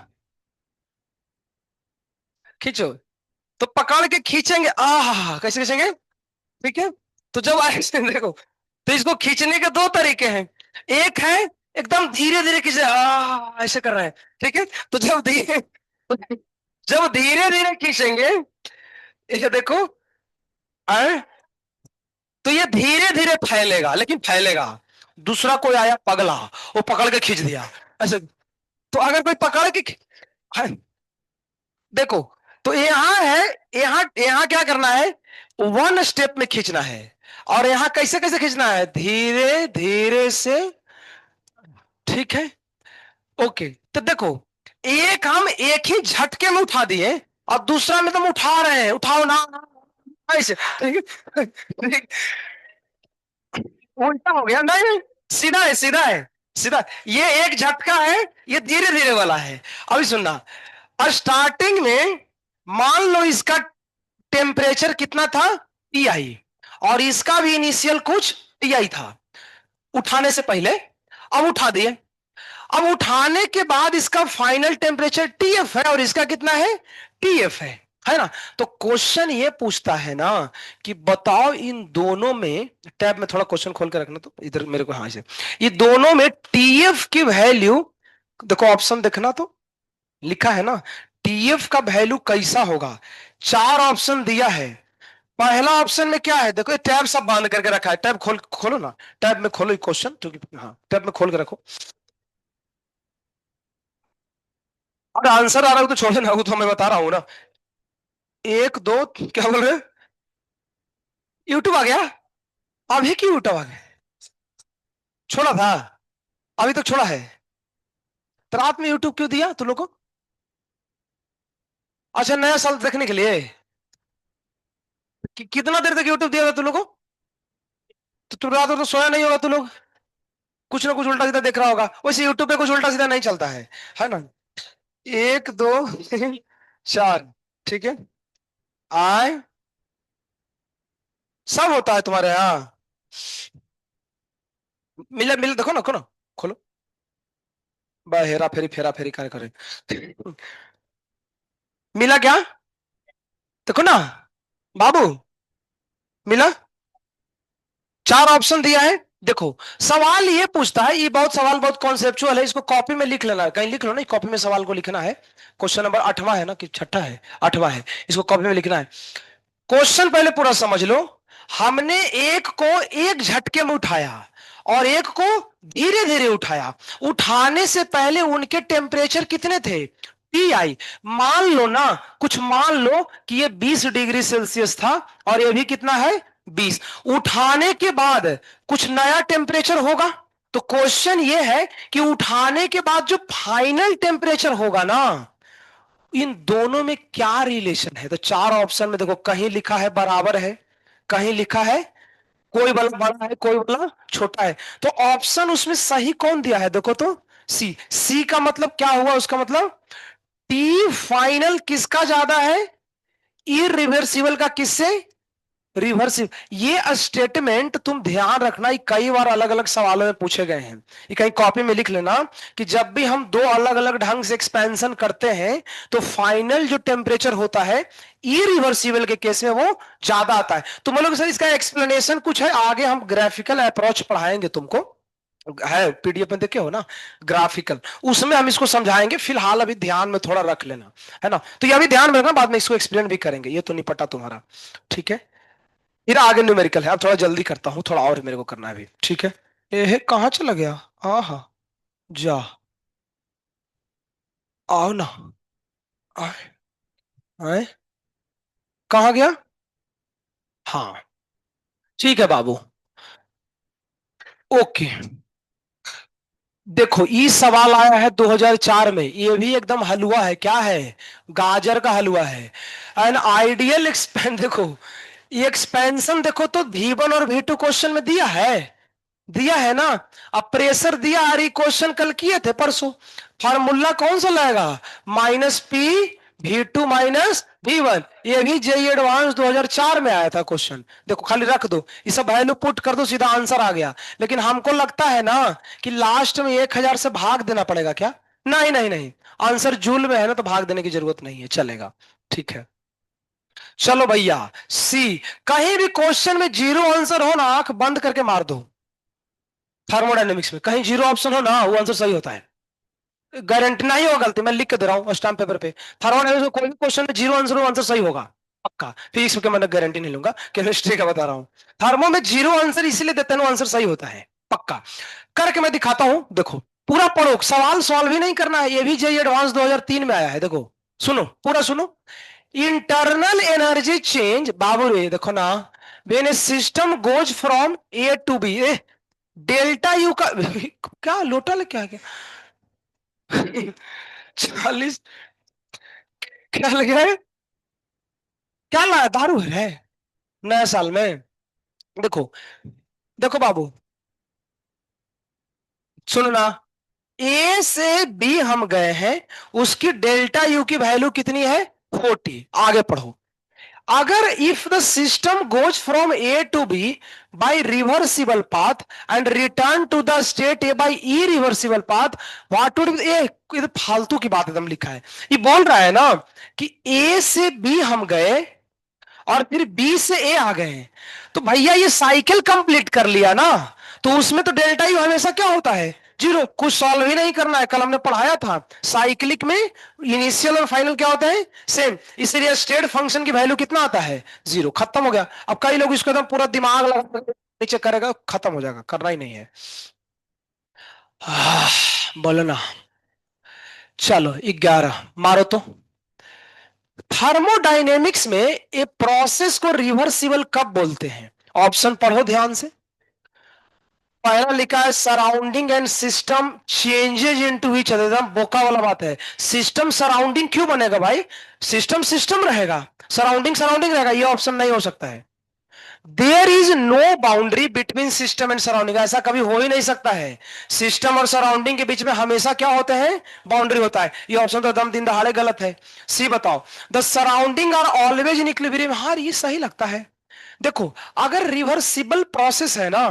खींचो, तो पकड़ के खींचेंगे, कैसे खींचेंगे, ठीक है। तो जब ऐसे देखो, तो इसको खींचने के दो तरीके हैं। एक है एकदम धीरे धीरे खींचे, ऐसे कर रहे हैं, ठीक है। तो जब धीरे धीरे खींचेंगे, ये देखो, आए, तो ये धीरे धीरे फैलेगा, लेकिन फैलेगा। दूसरा कोई आया पगला, वो पकड़ के खींच दिया ऐसे। तो अगर कोई पकड़ के देखो, तो यहां है, यहां यहां क्या करना है, वन स्टेप में खींचना है। और यहां कैसे कैसे खींचना है, धीरे धीरे से, ठीक है। ओके, तो देखो, एक हम एक ही झटके में उठा दिए, और दूसरा में तुम उठा रहे हैं, उठाओ ना, ऐसे, ठीक है, उल्टा हो गया, नहीं नहीं, सीधा है, सीधा है, सीधा। ये एक झटका है, ये धीरे धीरे वाला है। अभी सुनना, और स्टार्टिंग में मान लो इसका टेम्परेचर कितना था, TI, और इसका भी इनिशियल कुछ TI था उठाने से पहले। अब उठा दिए, अब उठाने के बाद इसका फाइनल टेम्परेचर TF है और इसका कितना है, TF है ना। तो क्वेश्चन ये पूछता है ना कि बताओ इन दोनों में, टैब में थोड़ा क्वेश्चन खोल के रखना, तो इधर मेरे को, हाँ से, ये दोनों में TF की वैल्यू, देखो ऑप्शन देखना, तो लिखा है ना TF का वैल्यू कैसा होगा। चार ऑप्शन दिया है, पहला ऑप्शन में क्या है देखो, ये टैब सब बंद करके रखा है, टैब खोल खोलो ना, टैब में खोलो क्वेश्चन, क्योंकि हाँ टैब में खोल के रखो। अगर आंसर आ रहा हो तो छोड़ देना, वो तो मैं बता रहा हूँ ना। एक दो, क्या बोल रहे हो? यूट्यूब आ गया? अभी क्यों यूट्यूब आ गया? छोड़ा था? अभी तक छोड़ा है? तो रात में यूट्यूब क्यों दिया तुम लोग को? अच्छा, नया साल देखने के लिए? कितना देर तक यूट्यूब दिया था तुम लोग को? तो तुम रात में तो सोया नहीं होगा तुम लोग, कुछ ना कुछ उल्टा सीधा देख रहा होगा। वैसे यूट्यूब पे कुछ उल्टा सीधा नहीं चलता है ना? एक दो तीन चार, ठीक है। आए, सब होता है तुम्हारे यहाँ। मिला मिला, देखो ना, खोलो खोलो। बा हेरा फेरी फेरा फेरी करे करे। मिला क्या? देखो ना बाबू, मिला। चार ऑप्शन दिया है। देखो, सवाल ये पूछता है, ये बहुत सवाल बहुत कॉन्सेप्चुअल है, इसको कॉपी में लिख लेना है, कहीं लिख लो ना, कॉपी में सवाल को लिखना है। क्वेश्चन नंबर 8वां है ना, कि 6ठा है? 8वां है, इसको कॉपी में लिखना है। क्वेश्चन पहले पूरा समझ लो। हमने एक को एक झटके में उठाया और एक को धीरे धीरे उठाया। उठाने से पहले उनके टेम्परेचर कितने थे? Ti। मान लो ना, कुछ मान लो कि ये 20 डिग्री सेल्सियस था और ये भी कितना है? 20। उठाने के बाद कुछ नया टेम्परेचर होगा। तो क्वेश्चन ये है कि उठाने के बाद जो फाइनल टेम्परेचर होगा ना, इन दोनों में क्या रिलेशन है? तो चार ऑप्शन में देखो, कहीं लिखा है बराबर है, कहीं लिखा है कोई वाला बड़ा है कोई वाला छोटा है। तो ऑप्शन उसमें सही कौन दिया है देखो तो, सी। सी का मतलब क्या हुआ? उसका मतलब टी फाइनल किसका ज्यादा है? इरिवर्सिबल का किससे? रिवर्सिव। ये स्टेटमेंट तुम ध्यान रखना, ये कई बार अलग अलग सवालों में पूछे गए हैं। ये कहीं कॉपी में लिख लेना कि जब भी हम दो अलग अलग ढंग से एक्सपेंशन करते हैं तो फाइनल जो टेम्परेचर होता है इरिवर्सिबल के केस में वो ज्यादा आता है। तो मतलब सर इसका एक्सप्लेनेशन कुछ है, आगे हम ग्राफिकल अप्रोच पढ़ाएंगे तुमको, है पीडीएफ में देखे हो ना, ग्राफिकल, उसमें हम इसको समझाएंगे। फिलहाल अभी ध्यान में थोड़ा रख लेना, है ना? तो ये अभी ध्यान में रखना, बाद में इसको एक्सप्लेन भी करेंगे, ये तो नहीं पता तुम्हारा, ठीक है? फिर आगे न्यूमेरिकल है, अब थोड़ा जल्दी करता हूँ, थोड़ा और मेरे को करना है अभी, ठीक है? ये कहाँ चला गया? हाँ, जा, आओ ना, आए, आए, कहाँ गया? हाँ, ठीक है बाबू, ओके। देखो, ये सवाल आया है 2004 में, ये भी एकदम हलवा है, क्या है? गाजर का हलवा है। एन आइडियल एक्सपेंड, देखो ये एक्सपेंशन देखो तो V1 और V2 क्वेश्चन में दिया है, दिया है ना। अब प्रेशर दिया, अरे क्वेश्चन कल किए थे परसों। फार्मूला कौन सा लगेगा? -P V2 - V1। ये भी जेई एडवांस 2004 में आया था क्वेश्चन। देखो खाली रख दो, ये सब वैल्यू पुट कर दो, सीधा आंसर आ गया। लेकिन हमको लगता है ना कि लास्ट में 1000 से भाग देना पड़ेगा क्या? नहीं नहीं नहीं, आंसर जूल में है ना, तो भाग देने की जरूरत नहीं है, चलेगा, ठीक है। चलो भैया, सी। कहीं भी क्वेश्चन में जीरो आंसर हो ना, आंख बंद करके मार दो। थर्मोडायनेमिक्स में कहीं जीरो ऑप्शन हो ना, वो आंसर सही होता है। गारंटी नहीं हो, गलती मैं लिख के दे रहा हूँ स्टाम्प पेपर पे। थर्मोडायनेमिक्स में कोई भी क्वेश्चन में जीरो आंसर हो, आंसर सही होगा पक्का। फिजिक्स में मैंने गारंटी नहीं लूंगा, केमिस्ट्री का बता रहा हूँ। थर्मो में जीरो आंसर इसीलिए देते हैं, आंसर सही होता है पक्का। करके मैं दिखाता हूँ, देखो पूरा पढ़ो, सवाल सॉल्व ही नहीं करना है, ये भी जेई एडवांस 2003 में आया है, देखो सुनो, पूरा सुनो। इंटरनल एनर्जी चेंज बाबू रे, देखो ना, when a system goes from A to B, delta U का क्या लोटा लग क्या क्या 40, क्या लग रहा है? क्या लाया, दारू है नया साल में? देखो, देखो बाबू, सुनो ना, ए से बी हम गए हैं, उसकी डेल्टा यू की वैल्यू कितनी है? 40। आगे पढ़ो। अगर if the system goes from A to B by reversible path and return to the state A by irreversible path, what would A, ये तो फालतू की बात एकदम लिखा है। ये बोल रहा है ना कि ए से बी हम गए और फिर बी से ए आ गए, तो भैया ये साइकिल कंप्लीट कर लिया ना, तो उसमें तो डेल्टा यू हमेशा क्या होता है? जीरो, कुछ सॉल्व ही नहीं करना है। कल हमने पढ़ाया था साइक्लिक में इनिशियल और फाइनल क्या होते हैं, सेम, इसलिए स्टेट फंक्शन की वैल्यू कितना आता है, जीरो, खत्म हो गया। अब कई लोग इसको एकदम पूरा दिमाग लगा कर नीचे करेगा, खत्म हो जाएगा, करना ही नहीं है। बोलो ना। चलो 11 मारो तो। थर्मोडायनेमिक्स में ए प्रोसेस को रिवर्सिबल कब बोलते हैं? ऑप्शन पढ़ो ध्यान से। पहला लिखा है surrounding and system changes into each other, एकदम बोका वाला बात है। सिस्टम सराउंडिंग क्यों बनेगा भाई? सिस्टम सिस्टम रहेगा, सराउंडिंग सराउंडिंग रहेगा, ये ऑप्शन नहीं हो सकता है। There is no boundary between system and surrounding, ऐसा कभी हो ही नहीं सकता है। सिस्टम और सराउंडिंग के बीच में हमेशा क्या होते हैं, बाउंड्री होता है। ये ऑप्शन तो एकदम दिन दहाड़े गलत है। सी बताओ, the surrounding are always in equilibrium, हाँ ये सही लगता है। देखो, अगर रिवर्सिबल प्रोसेस है ना,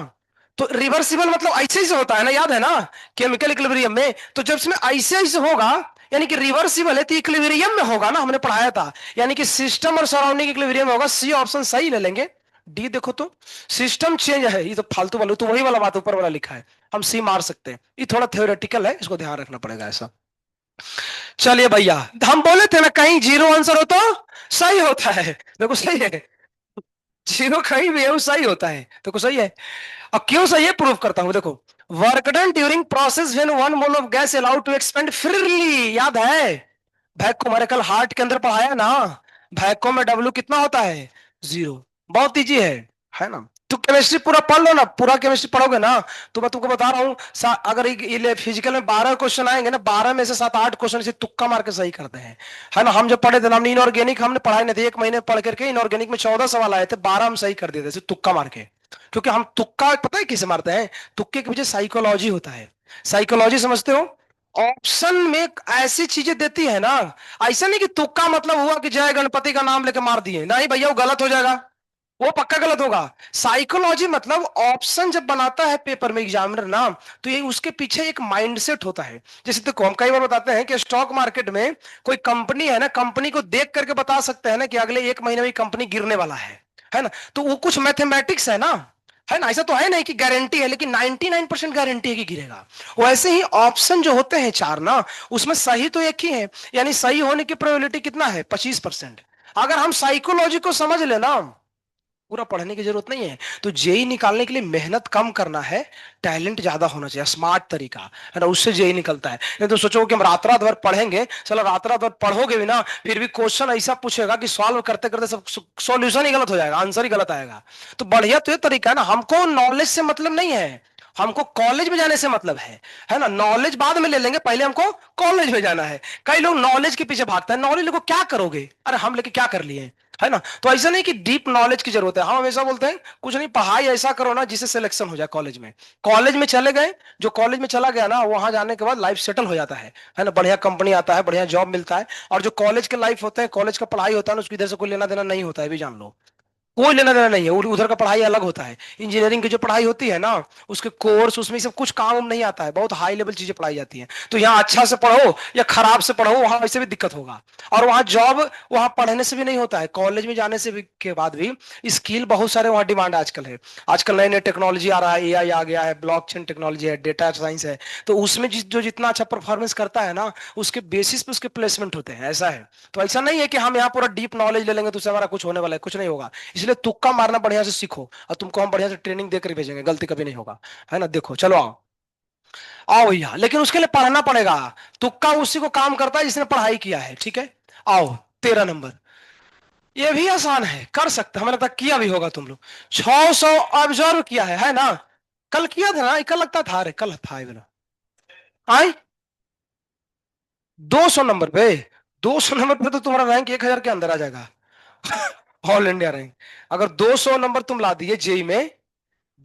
तो रिवर्सिबल मतलब ऐसे ही से होता है ना, याद है ना केमिकल इक्विलिब्रियम में, तो जब इसमें ऐसे ऐसे होगा, यानी कि रिवर्सिबल है तो इक्विलिब्रियम में होगा ना, हमने पढ़ाया था, यानी कि सिस्टम और सराउंडिंग इक्विलिब्रियम में होगा। सी ऑप्शन सही ले लेंगे। डी देखो तो, सिस्टम चेंज है, ये तो फालतू वाला, तो वही वाला बात ऊपर वाला लिखा है, हम सी मार सकते हैं, ये थोड़ा थ्योरेटिकल है, इसको ध्यान रखना पड़ेगा ऐसा। चलिए भैया, हम बोले थे ना कहीं जीरो आंसर हो तो सही होता है, देखो सही है, जीरो कहीं भी है वो सही होता है, देखो सही है। अब क्यों सही है प्रूव करता हूं, देखो। Work done during process when one mole of gas allowed to expand freely, याद है वैक्यूम, हमारे कल हार्ट के अंदर पढ़ाया ना, वैक्यूम में डब्ल्यू कितना होता है, जीरो, बहुत इजी है ना। तो केमिस्ट्री पूरा पढ़ लो ना, पूरा केमिस्ट्री पढ़ोगे ना, तो मैं तुमको बता रहा हूं, अगर ये फिजिकल में 12 क्वेश्चन आएंगे ना, 12 में से 7-8 क्वेश्चन से तुक्का मार के सही करते हैं, है ना। हम जब पढ़े थे ना, हमने इनऑर्गेनिक हमने पढ़ाई नहीं थे, एक महीने पढ़ करके इनऑर्गेनिक में 14 सवाल आए थे, 12 हम सही कर दिए थे तुक्का मार के। क्योंकि हम तुक्का पता है किसे मारते हैं, तुक्के के पीछे साइकोलॉजी होता है। साइकोलॉजी समझते हो? ऑप्शन में ऐसी चीजें देती है ना, ऐसा नहीं कि तुक्का मतलब हुआ कि जय गणपति का नाम लेके मार दिए, नहीं भैया वो गलत हो जाएगा, वो पक्का गलत होगा। साइकोलॉजी मतलब ऑप्शन जब बनाता है पेपर में एग्जामिनर ना, तो ये उसके पीछे एक माइंडसेट होता है। जैसे देखो, हम कई बार बताते हैं कि स्टॉक मार्केट में कोई कंपनी है ना, कंपनी को देख करके बता सकते हैं ना कि अगले एक महीने में कंपनी गिरने वाला है ना, तो वो कुछ मैथमेटिक्स है ना, ऐसा तो है नहीं कि गारंटी है, लेकिन 99% गारंटी है कि गिरेगा। वैसे ही ऑप्शन जो होते हैं चार ना, उसमें सही तो एक ही है, यानी सही होने की प्रोबेबिलिटी कितना है, 25%। अगर हम साइकोलॉजी को समझ लेना, पूरा पढ़ने की जरूरत नहीं है। तो जेई निकालने के लिए मेहनत कम करना है, टैलेंट ज्यादा होना चाहिए, स्मार्ट तरीका, है ना, उससे जेई निकलता है। नहीं तो सोचो कि हम रात रात भर पढ़ेंगे, चलो रात रात भर पढ़ोगे भी ना, फिर भी क्वेश्चन ऐसा पूछेगा कि सॉल्व करते करते सब सॉल्यूशन ही गलत हो जाएगा, आंसर ही गलत आएगा। तो बढ़िया तो ये तरीका है ना, हमको नॉलेज से मतलब नहीं है, हमको कॉलेज में जाने से मतलब है ना। नॉलेज बाद में ले लेंगे, पहले हमको कॉलेज में जाना है। कई लोग नॉलेज के पीछे भागते हैं, नॉलेज को क्या करोगे, अरे हम लेके क्या कर लिए, है ना। तो ऐसा नहीं कि डीप नॉलेज की जरूरत है, हम हमेशा बोलते हैं कुछ नहीं, पढ़ाई ऐसा करो ना जिससे सिलेक्शन हो जाए कॉलेज में। कॉलेज में चले गए, जो कॉलेज में चला गया ना, वहां जाने के बाद लाइफ सेटल हो जाता है ना, बढ़िया कंपनी आता है, बढ़िया जॉब मिलता है। और जो कॉलेज के लाइफ होते हैं, कॉलेज का पढ़ाई होता है ना, उसकी इधर से कोई लेना देना नहीं होता है, भी जान लो, कोई लेना देना नहीं है, उधर का पढ़ाई अलग होता है। इंजीनियरिंग की जो पढ़ाई होती है ना, उसके कोर्स उसमें सब कुछ काम नहीं आता है, बहुत हाई लेवल चीजें पढ़ाई जाती हैं। तो यहाँ अच्छा से पढ़ो या खराब से पढ़ो, वहां वैसे भी दिक्कत होगा। और वहां जॉब, वहां पढ़ने से भी नहीं होता है, कॉलेज में जाने से भी के बाद भी स्किल बहुत सारे वहां डिमांड आजकल है। आजकल नए नए टेक्नोलॉजी आ रहा है, एआई आ गया है, ब्लॉकचेन टेक्नोलॉजी है, डेटा साइंस है। तो उसमें जो जितना अच्छा परफॉर्मेंस करता है ना, उसके बेसिस पे उसके प्लेसमेंट होते हैं, ऐसा है। तो ऐसा नहीं है कि हम यहाँ पूरा डीप नॉलेज ले लेंगे तो उससे हमारा कुछ होने वाला है, कुछ नहीं होगा। इसलिए तुक्का मारना बढ़िया से सीखो, और तुमको हम बढ़िया से ट्रेनिंग देकर भेजेंगे, गलती कभी नहीं होगा, है ना। देखो चलो आओ, आओ भैया, लेकिन उसके लिए पढ़ना पड़ेगा। तुक्का उसी को काम करता है जिसने पढ़ाई किया है, ठीक है। आओ 13 नंबर, ये भी आसान है, कर सकते, हमें लगता है किया भी होगा तुम लोग। 600 ऑब्जर्व किया है ना, कल किया था ना, कल लगता था, अरे कल था ये वाला। आए 200 नंबर पे, 200 नंबर पे तो तुम्हारा रैंक 1000 के अंदर आ जाएगा, ऑल इंडिया रैंक। अगर 200 नंबर तुम ला दिए जेई में,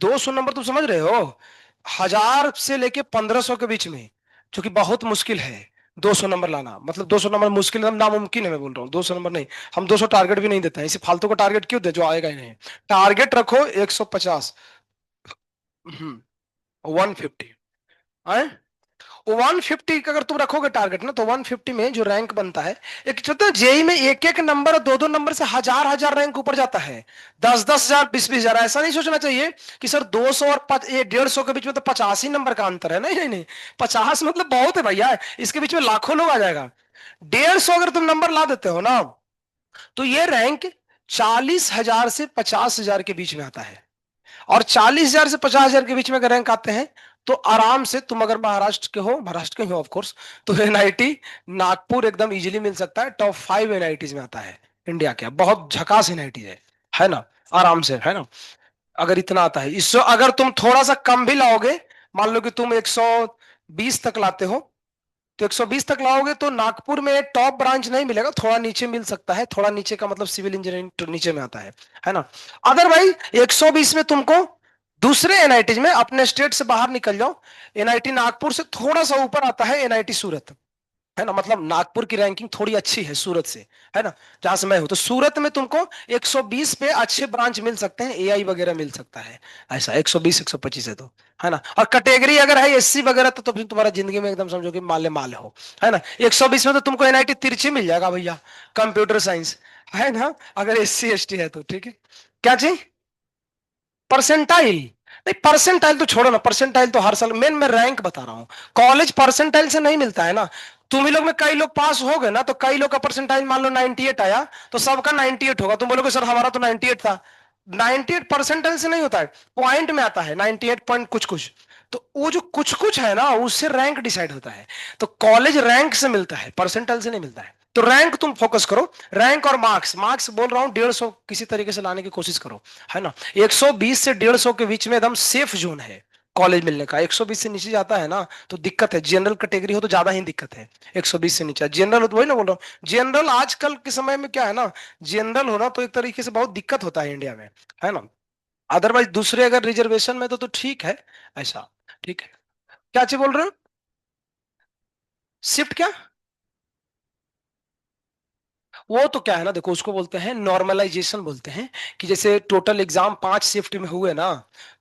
200 नंबर तुम समझ रहे हो, 1000 से लेके 1500 के बीच में, जो कि बहुत मुश्किल है। 200 नंबर लाना मतलब 200 नंबर मुश्किल है, नामुमकिन है, मैं बोल रहा हूँ 200 नंबर नहीं। हम 200 टारगेट भी नहीं देते हैं, इसे फालतू का टारगेट क्यों दे जो आएगा ही नहीं। टारगेट रखो 150, 150 है, 150 का अगर तुम रखोगे टारगेट ना, तो 150 में जो रैंक बनता है, एक चलते जेई में एक एक नंबर, दो दो नंबर से हजार हजार रैंक ऊपर जाता है। 10-10 हजार, 20-20 हजार, ऐसा नहीं सोचना चाहिए कि सर 200 और 150 के बीच में तो 85 नंबर का अंतर है। नहीं नहीं नहीं, 50 मतलब बहुत है भैया, इसके बीच में लाखों लोग आ जाएगा। 150 अगर तुम नंबर ला देते हो ना, तो ये रैंक 40 हजार से 50 हजार के बीच में आता है। और 40 हजार से 50 हजार के बीच में अगर रैंक आते हैं, तो आराम से तुम अगर महाराष्ट्र के हो, महाराष्ट्र के हो ऑफ कोर्स, तो एनआईटी नागपुर एकदम इजीली मिल सकता है। टॉप 5 एनआईटीज में आता है इंडिया के, बहुत झकास एनआईटी है ना, आराम से, है ना। अगर इतना आता है, इससे अगर तुम थोड़ा सा कम भी लाओगे, मान लो कि तुम 120 तक लाते हो, तो 120 तक लाओगे तो नागपुर में टॉप ब्रांच नहीं मिलेगा, थोड़ा नीचे मिल सकता है। थोड़ा नीचे का मतलब सिविल इंजीनियरिंग नीचे में आता है ना। अदरवाइज 120 में तुमको दूसरे एनआईटी में, अपने स्टेट से बाहर निकल जाओ, एनआईटी नागपुर से थोड़ा सा ऊपर आता है एनआईटी सूरत, है ना। मतलब नागपुर की रैंकिंग थोड़ी अच्छी है सूरत से, है ना, जहां से मैं हूं। तो सूरत में तुमको 120 पे अच्छे ब्रांच मिल सकते हैं, एआई वगैरह मिल सकता है, ऐसा 120 125 है तो, है ना। और कैटेगरी अगर है एससी वगैरह, तो फिर तुम्हारा जिंदगी में एकदम समझो कि माले माल हो, है ना। 120 में तो तुमको एनआईटी तिरछी मिल जाएगा भैया, कंप्यूटर साइंस, है ना। अगर एससी एसटी है तो ठीक है। क्या चाहिए? परसेंटाइल? नहीं, परसेंटाइल तो छोड़ो ना, परसेंटाइल तो हर साल, मैं रैंक बता रहा हूँ। कॉलेज परसेंटाइल से नहीं मिलता है ना। तुम ही लोग में कई लोग पास हो गए ना, तो कई लोग का परसेंटाइल मान लो 98 आया, तो सबका 98 होगा। तुम बोलोगे सर हमारा तो 98 था। 98 परसेंटाइल से नहीं होता है, पॉइंट में आता है 98 पॉइंट कुछ कुछ। तो वो जो कुछ कुछ है ना, उससे रैंक डिसाइड होता है। तो कॉलेज रैंक से मिलता है, परसेंटाइल से नहीं मिलता है। तो रैंक तुम फोकस करो, रैंक और मार्क्स, मार्क्स बोल रहा हूं 150 किसी तरीके से लाने की कोशिश करो, है ना। 120 से 150 के बीच में एकदम सेफ जोन है कॉलेज मिलने का। 120 से नीचे जाता है ना, तो दिक्कत है। जनरल कैटेगरी हो तो ज्यादा ही दिक्कत है। 120 से नीचे जनरल हो तो, वही ना बोल रहा हूँ, जनरल आजकल के समय में क्या है ना, जनरल होना तो एक तरीके से बहुत दिक्कत होता है इंडिया में, है ना। अदरवाइज दूसरे अगर रिजर्वेशन में तो ठीक है, ऐसा। ठीक है। क्या चीज बोल रहे हो? शिफ्ट क्या? वो तो क्या है ना, देखो उसको बोलते हैं नॉर्मलाइजेशन बोलते हैं। कि जैसे टोटल एग्जाम 5 शिफ्ट में हुए ना,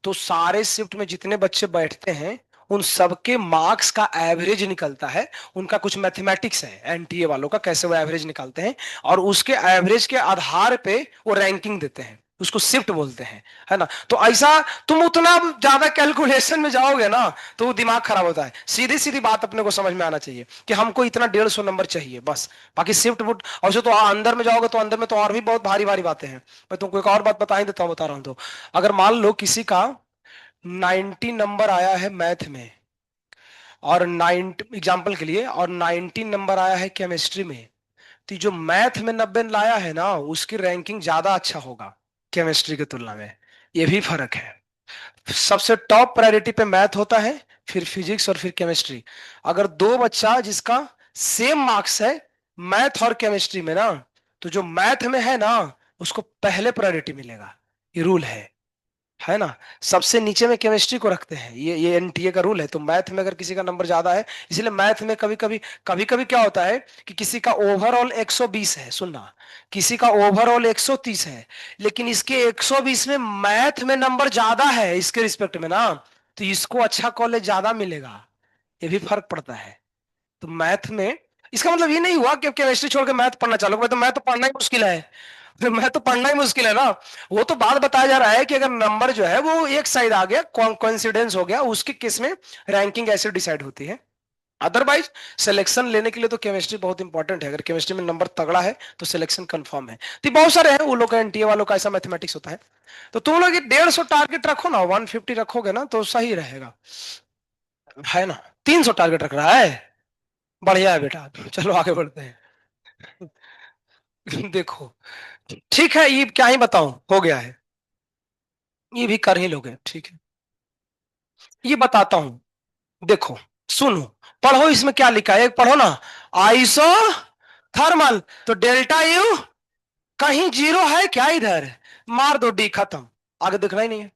तो सारे शिफ्ट में जितने बच्चे बैठते हैं, उन सबके मार्क्स का एवरेज निकलता है। उनका कुछ मैथमेटिक्स है एनटीए वालों का, कैसे वो एवरेज निकालते हैं, और उसके एवरेज के आधार पे वो रैंकिंग देते हैं, उसको शिफ्ट बोलते हैं, है ना। तो ऐसा तुम उतना ज्यादा कैलकुलेशन में जाओगे ना, तो वो दिमाग खराब होता है। सीधी सीधी बात अपने को समझ में आना चाहिए कि हमको इतना 150 नंबर चाहिए बस। बाकी शिफ्ट वुट और जो, तो अंदर में जाओगे तो अंदर में तो और भी बहुत भारी भारी बातें हैं। मैं तुमको एक और बात बता ही देता हूँ, बता रहा हूँ तो, अगर मान लो किसी का 90 नंबर आया है मैथ में, और 90 एग्जाम्पल के लिए, और 19 नंबर आया है केमिस्ट्री में, तो जो मैथ में 90 लाया है ना, उसकी रैंकिंग ज्यादा अच्छा होगा केमिस्ट्री की तुलना में। ये भी फर्क है। सबसे टॉप प्रायोरिटी पे मैथ होता है, फिर फिजिक्स और फिर केमिस्ट्री। अगर दो बच्चा जिसका सेम मार्क्स है मैथ और केमिस्ट्री में ना, तो जो मैथ में है ना, उसको पहले प्रायोरिटी मिलेगा। ये रूल है ना। सबसे नीचे में केमिस्ट्री को रखते हैं, ये एनटीए का रूल है। तो मैथ में अगर किसी का नंबर ज्यादा है, इसलिए मैथ में कभी कभी क्या होता है कि किसी का ओवरऑल 120 है, सुनना, किसी का ओवरऑल 130 है, लेकिन इसके 120 में मैथ में नंबर ज्यादा है इसके रिस्पेक्ट में ना, तो इसको अच्छा कॉलेज ज्यादा मिलेगा। ये भी फर्क पड़ता है। तो मैथ में, इसका मतलब ये नहीं हुआ कि केमिस्ट्री छोड़ के मैथ पढ़ना चालू कर, तो मैथ तो पढ़ना ही मुश्किल है। फिर मैथ तो पढ़ना ही मुश्किल है ना। वो तो बात बताया जा रहा है कि अगर नंबर जो है वो एक साइड आ गया, कोइंसिडेंस हो गया, उसके केस में रैंकिंग ऐसे डिसाइड होती है। अदरवाइज सिलेक्शन लेने के लिए तो केमिस्ट्री बहुत इंपॉर्टेंट है। अगर केमिस्ट्री में नंबर तगड़ा है तो सिलेक्शन कंफर्म है। तो बहुत सारे हैं वो लोग का, एनटीए वालों का ऐसा मैथमेटिक्स होता है। तो तुम लोग ये 150 टारगेट रखो ना, 150 रखोगे ना तो सही रहेगा, है ना। 300 टारगेट रख रहा है, बढ़िया है बेटा। चलो आगे बढ़ते हैं। देखो, ठीक है, ये क्या ही बताऊं, हो गया है, ये भी कर ही लोगे, ठीक है। ये बताता हूं, देखो, सुनो, पढ़ो, इसमें क्या लिखा है पढ़ो ना। आइसो थर्मल, तो डेल्टा यू कहीं जीरो है क्या इधर? मार दो डी, खत्म। आगे दिखना ही नहीं है,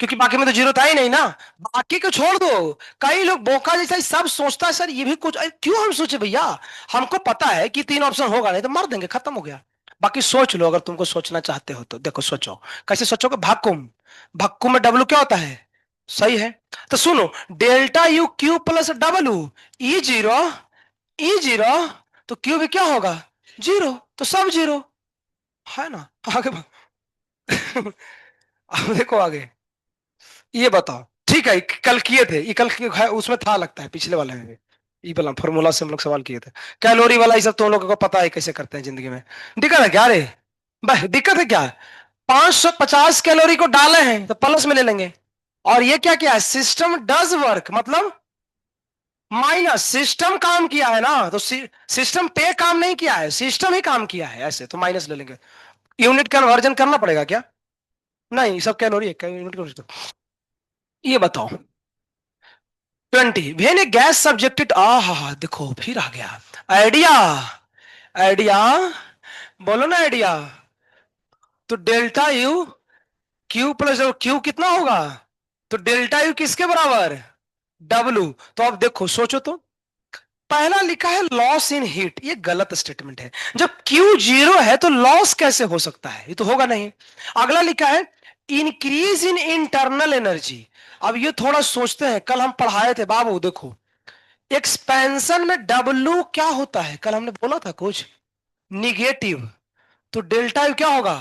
क्योंकि बाकी में तो जीरो था ही नहीं ना। बाकी को छोड़ दो। कई लोग बोका जैसा ही सब सोचता है, सर ये भी कुछ, अरे क्यों हम सोचे भैया, हमको पता है कि 3 ऑप्शन होगा, नहीं तो मार देंगे, खत्म हो गया। बाकी सोच लो, अगर तुमको सोचना चाहते हो तो देखो, सोचो। कैसे सोचोगे? भाकुम, भक्कुम में डब्लू क्या होता है? सही है। तो सुनो, delta U Q plus W, E zero, E zero, तो क्यू भी क्या होगा, जीरो, तो सब जीरो, है ना। आगे अब देखो आगे, ये बताओ, ठीक है, कल किए थे ये, उसमें था लगता है पिछले वाले में भी, ये वाला फॉर्मूला से हम लोग सवाल किए थे। कैलोरी वाला ये सब तुम लोगों को पता है कैसे करते हैं जिंदगी में। दिक्कत है क्या रे भाई, दिक्कत है क्या, 550 कैलोरी को डाले हैं तो प्लस में ले लेंगे। और ये क्या किया है, सिस्टम डज वर्क, मतलब माइनस, सिस्टम काम किया है ना, तो सिस्टम पे काम नहीं किया है, सिस्टम ही काम किया है, ऐसे तो माइनस ले लेंगे। यूनिट कन्वर्जन करना पड़ेगा क्या, नहीं सब कैलोरी है, यूनिट कन्वर्जन। ये बताओ, 20 वेन ए गैस सब्जेक्टेड, आ हा, देखो फिर आ गया आइडिया, आइडिया, बोलो ना आइडिया। तो delta U Q plus Q कितना होगा, तो डेल्टा यू किसके बराबर, डब्लू। तो अब देखो सोचो तो, पहला लिखा है लॉस इन हीट, ये गलत स्टेटमेंट है, जब क्यू जीरो है तो लॉस कैसे हो सकता है, ये तो होगा नहीं। अगला लिखा है इंक्रीज इन इंटरनल एनर्जी। अब ये थोड़ा सोचते हैं, कल हम पढ़ाए थे बाबू, देखो एक्सपेंशन में डब्लू क्या होता है, कल हमने बोला था कुछ, निगेटिव, तो डेल्टा यू क्या होगा,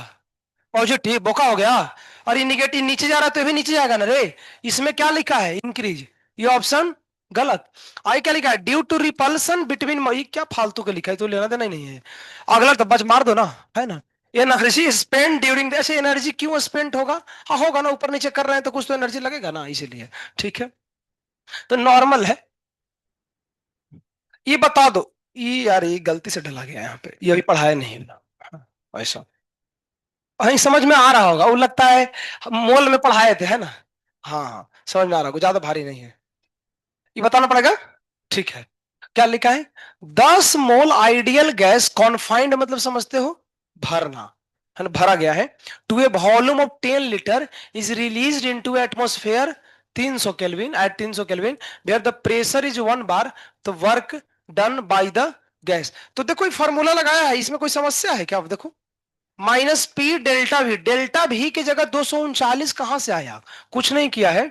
पॉजिटिव, बोका हो गया। और ये निगेटिव नीचे जा रहा है तो ये भी नीचे जाएगा ना रे। इसमें क्या लिखा है, इंक्रीज, ये ऑप्शन गलत। आई क्या लिखा है, ड्यू टू रिपल्सन बिटवीन, ये क्या फालतू का लिखा है, तो लेना देना ही नहीं है। अगला तो बच मार दो ना, है ना। एनर्जी स्पेंड ड्यूरिंग, ऐसे एनर्जी क्यों स्पेंड होगा, हाँ होगा ना, ऊपर नीचे कर रहे हैं तो कुछ तो एनर्जी लगेगा ना, इसीलिए। ठीक है, तो नॉर्मल है। ये बता दो, ये यार ये गलती से डला गया यहाँ पे, ये अभी पढ़ाया नहीं ना। हाँ, ऐसा वही समझ में आ रहा होगा, वो लगता है हम मोल में पढ़ाए थे, है ना। हाँ हाँ समझ में आ रहा होगा, ज्यादा भारी नहीं है, ये बताना पड़ेगा। ठीक है, क्या लिखा है, 10 मोल आइडियल गैस कॉन्फाइंड, मतलब समझते हो, भरना, है ना, भरा गया है, to a volume of 10 litre, is release into atmosphere 300 kelvin, at 300 kelvin, where the pressure is 1 bar, तो work done by the gas. तो देखो ये फॉर्मूला लगाया है, इसमें कोई समस्या है क्या, आप देखो, minus P delta we, delta we की जगह 239 कहां से आया, कुछ नहीं किया है।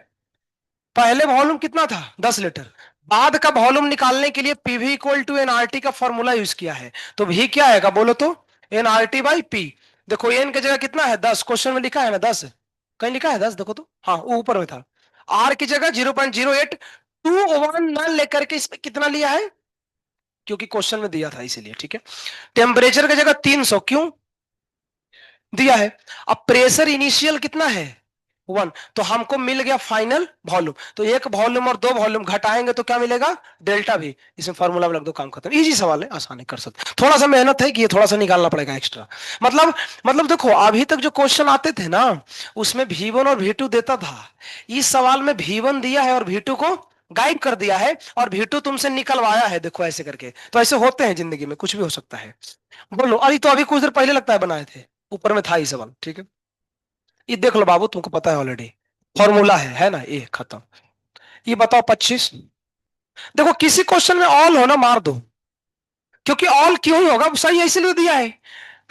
पहले वॉल्यूम कितना था, 10 लीटर, बाद का वॉल्यूम निकालने के लिए पीवी इक्वल टू एनआरटी का फॉर्मूला यूज किया है, तो भी क्या आएगा बोलो तो, एनआरटी बाई पी। देखो एन की जगह कितना है 10, क्वेश्चन में लिखा है ना 10, कहीं लिखा है 10, देखो तो, हाँ वो ऊपर में था। आर की जगह 0.08, 219 लेकर के इसमें कितना लिया है, क्योंकि क्वेश्चन में दिया था इसीलिए, ठीक है। टेम्परेचर की जगह 300, क्यों दिया है। अब प्रेशर इनिशियल कितना है 1, तो हमको मिल गया फाइनल वॉल्यूम, तो एक वॉल्यूम और दो वॉल्यूम घटाएंगे तो क्या मिलेगा, डेल्टा भी। इसमें फार्मूला में लग दो, काम खत्म, इजी सवाल है, आसानी कर सकते, थोड़ा सा मेहनत है कि ये थोड़ा सा निकालना पड़ेगा एक्स्ट्रा। मतलब देखो अभी तक जो क्वेश्चन आते थे ना, उसमें V1 और V2 देता था, इस सवाल में V1 दिया है और V2 को गाइड कर दिया है, और V2 तुमसे निकलवाया है, देखो ऐसे करके, तो ऐसे होते हैं जिंदगी में, कुछ भी हो सकता है। बोलो, अभी तो अभी कुछ देर पहले लगता है बनाए थे, ऊपर में था ही सवाल, ठीक है। ये देख लो बाबू, तुमको पता है ऑलरेडी, फॉर्मूला है ना, ये खत्म। ये बताओ 25, देखो किसी क्वेश्चन में ऑल हो ना मार दो, क्योंकि ऑल क्यों ही होगा, सही है इसीलिए दिया है।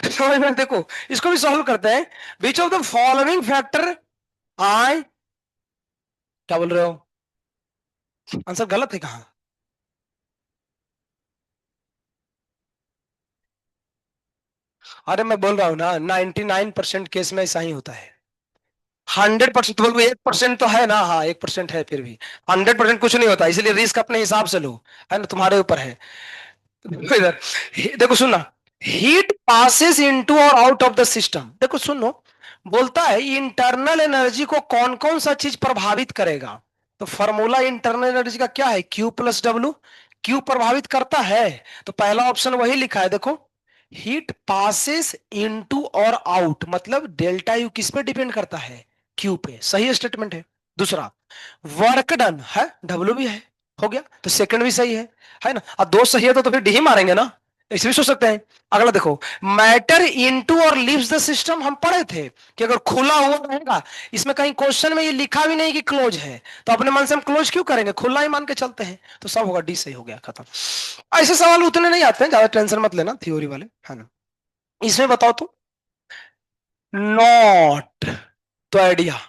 समझ में, देखो इसको भी सॉल्व करते हैं, which of the following factor I, क्या बोल रहे हो, आंसर गलत है कहाँ, अरे मैं बोल रहा हूं ना 99% केस में ऐसा ही होता है। 100% तो बोलो, 1% तो है ना, हाँ 1% है, फिर भी 100% कुछ नहीं होता, इसलिए रिस्क अपने हिसाब से लो, है ना, तुम्हारे ऊपर है। देखो इधर, देखो सुनना, हीट पासेस इनटू और आउट ऑफ द सिस्टम, देखो सुनो, बोलता है इंटरनल एनर्जी को कौन कौन सा चीज प्रभावित करेगा, तो फॉर्मूला इंटरनल एनर्जी का क्या है, क्यू प्लस डब्ल्यू, क्यू प्रभावित करता है, तो पहला ऑप्शन वही लिखा है, देखो हीट पासेस इनटू और आउट, मतलब डेल्टा यू किस पे डिपेंड करता है, क्यू पे, सही स्टेटमेंट है। दूसरा, वर्क डन है, डब्ल्यू भी है, हो गया, तो सेकंड भी सही है ना, और दो सही है तो फिर डी ही मारेंगे ना, इसे भी सोच सकते हैं। अगला देखो, मैटर इनटू और लीव्स द सिस्टम, हम पढ़े थे कि अगर खुला हुआ रहेगा, इसमें कहीं क्वेश्चन में ये लिखा भी नहीं कि क्लोज है, तो अपने मन से हम क्लोज क्यों करेंगे, खुला ही मान के चलते हैं, तो सब होगा, डी सही हो गया, खत्म। ऐसे सवाल उतने नहीं आते हैं, ज्यादा टेंशन मत लेना, थ्योरी वाले, है ना। इसमें बताओ तो, नॉट, तो आइडिया,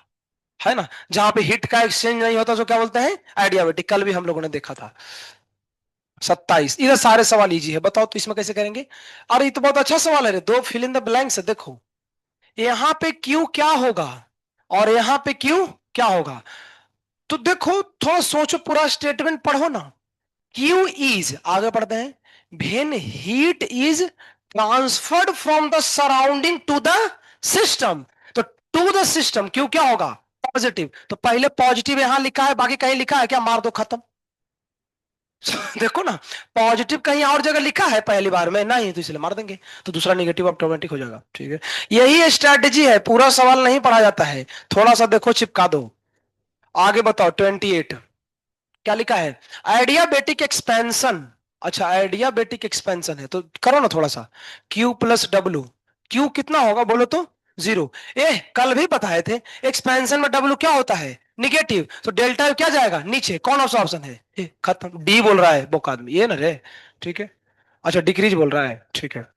है ना, जहां पे हीट का एक्सचेंज नहीं होता तो क्या बोलते हैं, एडियाबेटिक। कल भी हम लोगों ने देखा था। 27। इधर सारे सवाल इजी है, बताओ तो इसमें कैसे करेंगे। अरे ये तो बहुत अच्छा सवाल है रे, दो फिल इन द ब्लैंक्स है। देखो यहां पे क्यू क्या होगा और यहां पे क्यू क्या होगा, तो देखो थोड़ा सोचो, पूरा स्टेटमेंट पढ़ो ना। क्यू इज, आगे पढ़ते हैं, when heat is transferred from the surrounding to the system, तो टू द सिस्टम क्यू क्या होगा, पॉजिटिव। तो पहले पॉजिटिव यहां लिखा है, बाकी कहीं लिखा है क्या, मार दो खत्म। देखो ना, पॉजिटिव कहीं और जगह लिखा है पहली बार में नहीं, तो इसलिए मार देंगे, तो दूसरा निगेटिव ऑटोमेटिक हो जाएगा। ठीक है, यही स्ट्रैटेजी है, पूरा सवाल नहीं पढ़ा जाता है, थोड़ा सा देखो चिपका दो। आगे बताओ 28 क्या लिखा है, आइडियाबेटिक एक्सपेंशन। अच्छा आइडियाबेटिक एक्सपेंशन है तो करो ना थोड़ा सा, Q प्लस डब्ल्यू, क्यू कितना होगा बोलो तो, जीरो। ए कल भी बताए थे, एक्सपेंशन में डब्ल्यू क्या होता है, निगेटिव, तो डेल्टा क्या जाएगा नीचे, कौन सा ऑप्शन है, ए खत्म, डी बोल रहा है बोक आदमी, ये ना रे। ठीक है, अच्छा डिक्रीज बोल रहा है, ठीक है।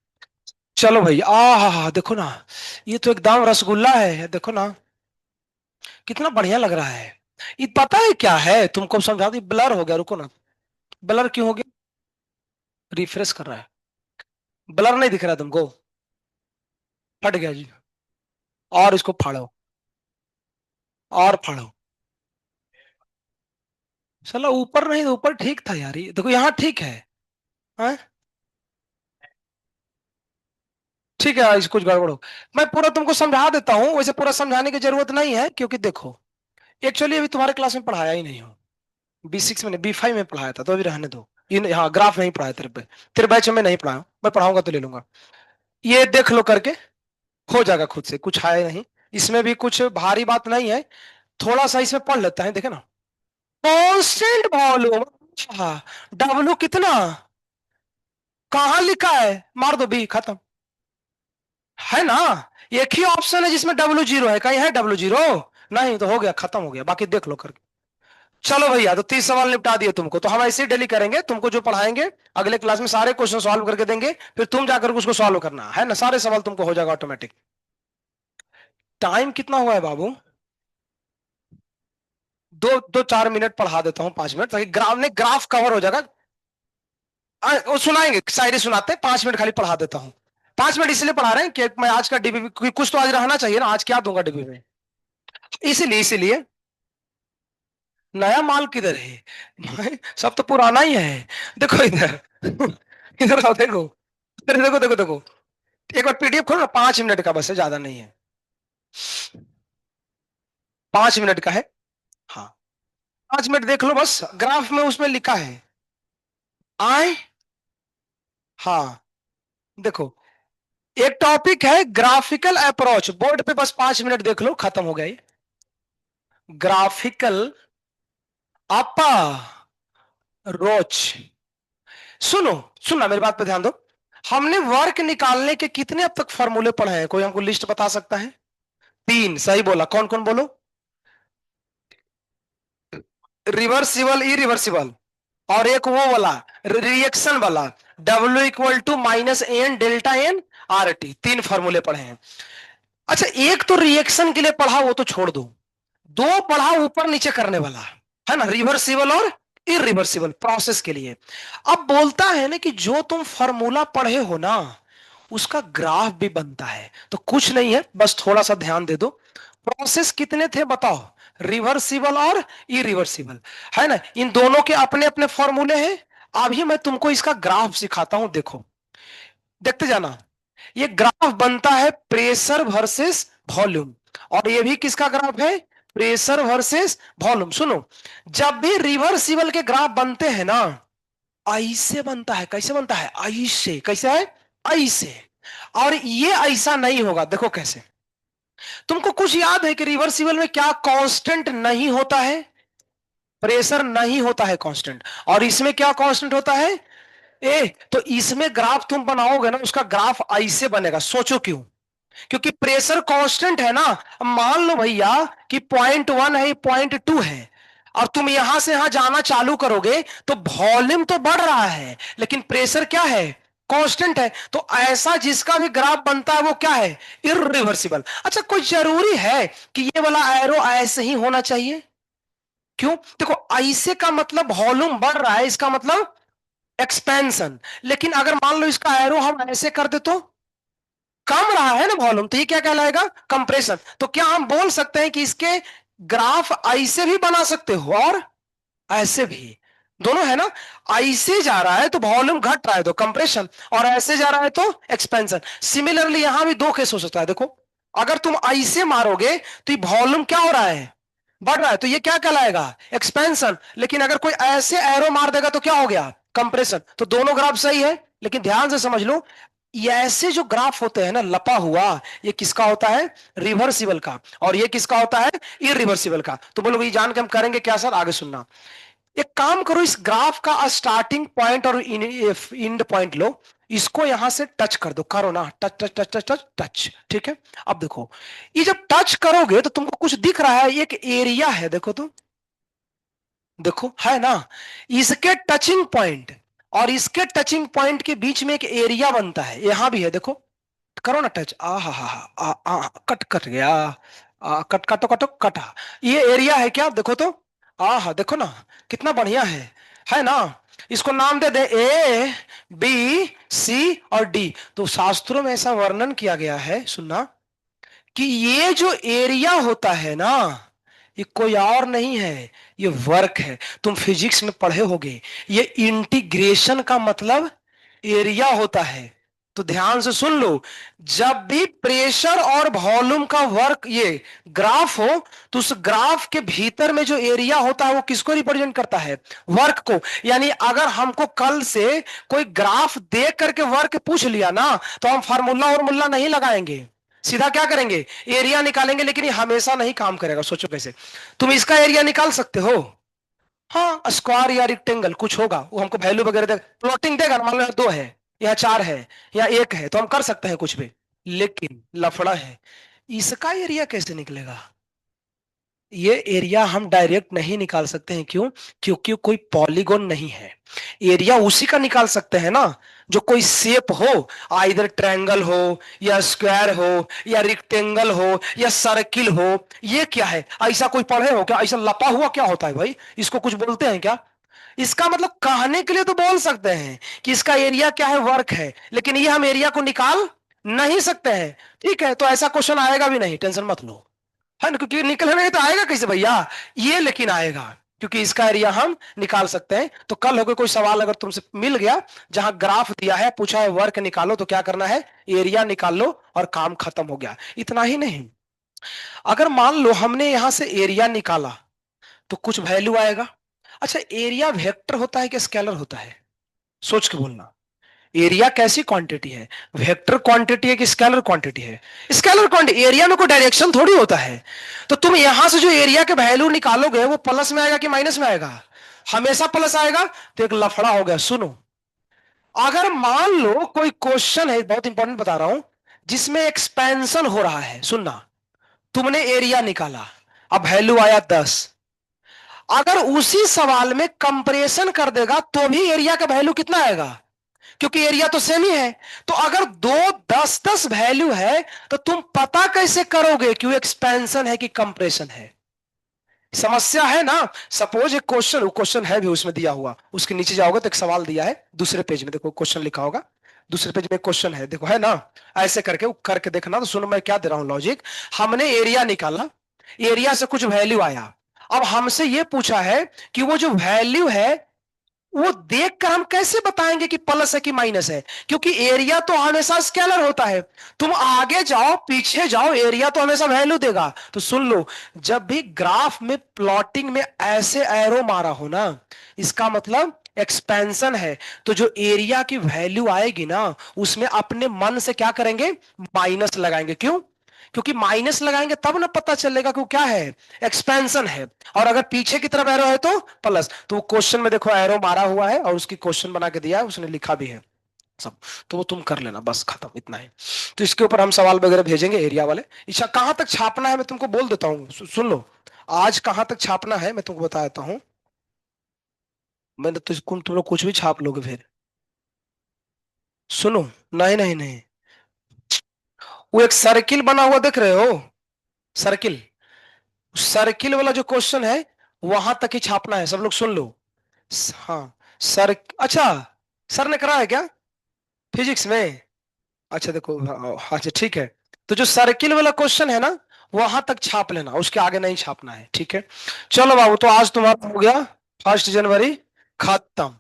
चलो भाई, आ हा देखो ना, ये तो एकदम रसगुल्ला है, देखो ना कितना बढ़िया लग रहा है। ये पता है क्या है, तुमको समझा दी, ब्लर हो गया, रुको ना। ब्लर क्यों हो गया, रिफ्रेश कर रहा है, ब्लर नहीं दिख रहा तुमको, फट गया जी। और इसको फाड़ो, और फाड़ो। चलो ऊपर नहीं, ऊपर ठीक था यार, ये देखो यहाँ ठीक है। हाँ? ठीक है, इसको कुछ गड़बड़ हो, मैं पूरा तुमको समझा देता हूँ, वैसे पूरा समझाने की जरूरत नहीं है, क्योंकि देखो एक्चुअली अभी तुम्हारे क्लास में पढ़ाया ही नहीं हो, B6 में, B5 में पढ़ाया था, तो अभी रहने दो। ये हाँ ग्राफ नहीं पढ़ाया तेरे पे, तेरे बैच में नहीं पढ़ाया, मैं पढ़ाऊंगा तो ले लूंगा। ये देख लो करके, हो जाएगा खुद से, कुछ है नहीं, इसमें भी कुछ भारी बात नहीं है, थोड़ा सा इसमें पढ़ लेता है, देखे ना, कांस्टेंट वॉल्यूम, हाँ, डब्ल्यू कितना, कहां लिखा है, मार दो बी, खत्म। है ना, एक ही ऑप्शन है जिसमें डब्ल्यू जीरो है, कहीं है डब्ल्यू जीरो, नहीं, तो हो गया, खत्म हो गया, बाकी देख लो करके। चलो भैया, तो 30 सवाल निपटा दिए तुमको, तो हम ऐसे ही डेली करेंगे, तुमको जो पढ़ाएंगे अगले क्लास में सारे क्वेश्चन सॉल्व करके देंगे, फिर तुम जाकर उसको सॉल्व करना है ना, सारे सवाल तुमको हो जाएगा ऑटोमेटिक। टाइम कितना हुआ है बाबू, 2-4 मिनट पढ़ा देता हूँ, 5 मिनट, ताकि ग्राफ ने ग्राफ कवर हो जाएगा। वो सुनाएंगे, शायरी सुनाते हैं, 5 मिनट खाली पढ़ा देता हूँ। 5 मिनट इसलिए पढ़ा रहे हैं कि मैं आज का डीबी कुछ तो आज रहना चाहिए ना, आज क्या दूंगा डीबी में, इसीलिए इसीलिए। नया माल किधर है, सब तो पुराना ही है। देखो इधर, इधर आओ देखो, इधर देखो देखो देखो, एक बार पीडीएफ खोलो ना, 5 मिनट का बस है, ज्यादा नहीं है, 5 मिनट का है। हाँ, 5 मिनट देख लो बस, ग्राफ में उसमें लिखा है, आए, हाँ, देखो एक टॉपिक है ग्राफिकल अप्रोच, बोर्ड पे बस 5 मिनट देख लो, खत्म हो गया ये, ग्राफिकल अप्रोच। सुनो, सुनना मेरी बात पे ध्यान दो, हमने वर्क निकालने के कितने अब तक फॉर्मूले पढ़े हैं, कोई हमको लिस्ट बता सकता है। 3 सही बोला, कौन कौन बोलो, रिवर्सिबल इरिवर्सिबल, और एक वो वाला रिएक्शन वाला, W = -N∆N RT, 3 फॉर्मूले पढ़े हैं। अच्छा एक तो रिएक्शन के लिए पढ़ा, वो तो छोड़ दो, दो पढ़ा ऊपर नीचे करने वाला, है ना, रिवर्सिबल और इरिवर्सिबल प्रोसेस के लिए। अब बोलता है ना कि जो तुम फॉर्मूला पढ़े हो ना, उसका ग्राफ भी बनता है, तो कुछ नहीं है, बस थोड़ा सा ध्यान दे दो। प्रोसेस कितने थे बताओ, रिवर्सिबल और इरिवर्सिबल, है ना, इन दोनों के अपने अपने फॉर्मूले हैं। अभी मैं तुमको इसका ग्राफ सिखाता हूं, देखो, देखते जाना। ये ग्राफ बनता है प्रेशर वर्सेस वॉल्यूम, और ये भी किसका ग्राफ है, प्रेशर वर्सेस वॉल्यूम। सुनो, जब भी रिवर्सिबल के ग्राफ बनते हैं ना, ऐसे बनता है, कैसे बनता है, ऐसे, कैसे है, ऐसे। और ये ऐसा नहीं होगा, देखो कैसे, तुमको कुछ याद है कि रिवर्सिबल में क्या कांस्टेंट नहीं होता है, प्रेशर नहीं होता है कांस्टेंट, और इसमें क्या कांस्टेंट होता है, ए, तो इसमें ग्राफ तुम बनाओगे ना, उसका ग्राफ ऐसे बनेगा, सोचो क्यों, क्योंकि प्रेशर कांस्टेंट है ना। मान लो भैया कि .1 है, .2 है, और तुम यहां से यहां जाना चालू करोगे, तो वॉल्यूम तो बढ़ रहा है, लेकिन प्रेशर क्या है, कांस्टेंट है। तो ऐसा जिसका भी ग्राफ बनता है वो क्या है, इररिवर्सिबल। अच्छा कोई जरूरी है कि ये वाला एरो ऐसे ही होना चाहिए? क्यों? देखो ऐसे का मतलब वॉल्यूम बढ़ रहा है, इसका मतलब एक्सपेंशन। लेकिन अगर मान लो इसका एरो हम ऐसे कर दे तो कम रहा है ना वॉल्यूम, तो ये क्या कहलाएगा, कंप्रेशन। तो क्या हम बोल सकते हैं कि इसके ग्राफ ऐसे भी बना सकते हो और ऐसे भी, दोनों है ना? ऐसे जा रहा है तो वॉल्यूम घट रहा है तो कंप्रेशन, और ऐसे जा रहा है तो एक्सपेंशन। सिमिलरली यहां भी दो केस हो सकता है। देखो अगर तुम ऐसे मारोगे तो ये वॉल्यूम क्या हो रहा है, बढ़ रहा है, तो ये क्या कहलाएगा, एक्सपेंशन। लेकिन अगर कोई ऐसे एरो मार देगा तो क्या हो गया, कंप्रेशन। तो दोनों ग्राफ सही है, लेकिन ध्यान से समझ लो, ये ऐसे जो ग्राफ होते हैं ना लपा हुआ, ये किसका होता है, रिवर्सिबल का, और ये किसका होता है, इरिवर्सिबल का। तो बोलो ये जान के हम करेंगे क्या सर, आगे सुनना। एक काम करो, इस ग्राफ का स्टार्टिंग पॉइंट और एंड पॉइंट लो, इसको यहां से टच कर दो, करो ना, touch touch touch touch touch touch, ठीक है। अब देखो ये जब टच करोगे तो तुमको कुछ दिख रहा है, एक एरिया है, देखो तो, देखो है ना, इसके टचिंग पॉइंट और इसके टचिंग पॉइंट के बीच में एक एरिया बनता है, यहां भी है, देखो, करो ना टच, आ हा हा कट कट गया, कट काटो काटो कटा, ये एरिया है क्या, देखो तो, आ हा देखो ना, कितना बढ़िया है ना। इसको नाम दे दे ए बी सी और डी। तो शास्त्रों में ऐसा वर्णन किया गया है, सुनना, कि ये जो एरिया होता है ना, ये कोई और नहीं है, ये वर्क है। तुम फिजिक्स में पढ़े होगे, ये इंटीग्रेशन का मतलब एरिया होता है। तो ध्यान से सुन लो, जब भी प्रेशर और वॉल्यूम का वर्क ये ग्राफ हो, तो उस ग्राफ के भीतर में जो एरिया होता है वो किसको रिप्रेजेंट करता है, वर्क को। यानी अगर हमको कल से कोई ग्राफ देख करके वर्क पूछ लिया ना, तो हम फार्मूला और मुल्ला नहीं लगाएंगे, सीधा क्या करेंगे, एरिया निकालेंगे। लेकिन ये हमेशा नहीं काम करेगा, सोचो कैसे। तुम इसका एरिया निकाल सकते हो, हाँ, स्क्वायर या रेक्टेंगल कुछ होगा, वो हमको वैल्यू वगैरह दे, प्लॉटिंग देगा, मान लो यहाँ दो है, यहाँ चार है, या एक है, तो हम कर सकते हैं कुछ भी। लेकिन लफड़ा है, इसका एरिया कैसे निकलेगा, ये एरिया हम डायरेक्ट नहीं निकाल सकते हैं। क्यों? क्योंकि कोई पॉलीगॉन नहीं है। एरिया उसी का निकाल सकते हैं ना जो कोई शेप हो, आइदर ट्रायंगल हो या स्क्वायर हो या रेक्टेंगल हो या सर्किल हो। ये क्या है, ऐसा कोई पढ़े हो क्या, ऐसा लपा हुआ क्या होता है भाई, इसको कुछ बोलते हैं क्या? इसका मतलब कहने के लिए तो बोल सकते हैं कि इसका एरिया क्या है, वर्क है, लेकिन ये हम एरिया को निकाल नहीं सकते हैं। ठीक है, तो ऐसा क्वेश्चन आएगा भी नहीं, टेंशन मत लो, है ना, क्योंकि निकल नहीं तो आएगा कैसे भैया, ये लेकिन आएगा क्योंकि इसका एरिया हम निकाल सकते हैं। तो कल होकर कोई सवाल अगर तुमसे मिल गया, जहां ग्राफ दिया है, पूछा है वर्क निकालो, तो क्या करना है, एरिया निकाल लो और काम खत्म हो गया। इतना ही नहीं, अगर मान लो हमने यहां से एरिया निकाला तो कुछ वैल्यू आएगा। अच्छा एरिया वेक्टर होता है कि स्केलर होता है, सोच के बोलना। एरिया कैसी क्वांटिटी है, वेक्टर क्वांटिटी है कि स्केलर क्वांटिटी है, स्केलर क्वांटिटी। एरिया में कोई डायरेक्शन थोड़ी होता है। तो तुम यहां से जो एरिया के वैल्यू निकालोगे वो प्लस में आएगा कि माइनस में आएगा, हमेशा प्लस आएगा। तो एक लफड़ा हो गया, सुनो। अगर मान लो कोई क्वेश्चन है, बहुत इंपॉर्टेंट बता रहा हूं, जिसमें एक्सपेंशन हो रहा है, सुनना, तुमने एरिया निकाला, अब वैल्यू आया 10, अगर उसी सवाल में कंपरेशन कर देगा तो भी एरिया का वैल्यू कितना आएगा, क्योंकि एरिया तो सेम ही है। तो अगर दो 10-10 वैल्यू है तो तुम पता कैसे करोगे कि वो एक्सपेंशन है कि कंप्रेशन है? समस्या है ना। सपोज एक क्वेश्चन, क्वेश्चन है भी उसमें दिया हुआ, उसके नीचे जाओगे तो एक सवाल दिया है, दूसरे पेज में देखो क्वेश्चन लिखा होगा, दूसरे पेज में क्वेश्चन है, देखो है ना, ऐसे करके करके देखना। तो सुनो मैं क्या दे रहा हूं लॉजिक, हमने एरिया निकाला, एरिया से कुछ वैल्यू आया, अब हमसे यह पूछा है कि वो जो वैल्यू है वो देखकर हम कैसे बताएंगे कि प्लस है कि माइनस है, क्योंकि एरिया तो हमेशा स्केलर होता है। तुम आगे जाओ पीछे जाओ, एरिया तो हमेशा वैल्यू देगा। तो सुन लो, जब भी ग्राफ में प्लॉटिंग में ऐसे एरो मारा हो ना, इसका मतलब एक्सपेंशन है। तो जो एरिया की वैल्यू आएगी ना, उसमें अपने मन से क्या करेंगे, माइनस लगाएंगे। क्यों? क्योंकि माइनस लगाएंगे तब ना पता चलेगा कि वो क्या है, एक्सपेंशन है। और अगर पीछे की तरफ एरो है तो प्लस। तो वो क्वेश्चन में देखो एरो मारा हुआ है और उसकी क्वेश्चन बना के दिया है, उसने लिखा भी है सब। तो वो तुम कर लेना, बस खत्म, इतना ही। तो इसके ऊपर हम सवाल वगैरह भेजेंगे एरिया वाले। इच्छा कहां तक छापना है मैं तुमको बोल देता हूँ, सुन लो। आज कहां तक छापना है मैं तुमको बता देता हूँ। मैंने तो तुम लोग कुछ भी छाप लोगे फिर। सुनो। नहीं नहीं नहीं, वो एक सर्किल बना हुआ देख रहे हो, सर्किल। सर्किल वाला जो क्वेश्चन है, वहां तक ही छापना है, सब लोग सुन लो। हाँ। सर, अच्छा, सर ने करा है क्या फिजिक्स में? अच्छा देखो, अच्छा ठीक है। तो जो सर्किल वाला क्वेश्चन है ना, वहां तक छाप लेना, उसके आगे नहीं छापना है, ठीक है। चलो बाबू, तो आज तुम्हारा हो गया 1 जनवरी खत्म।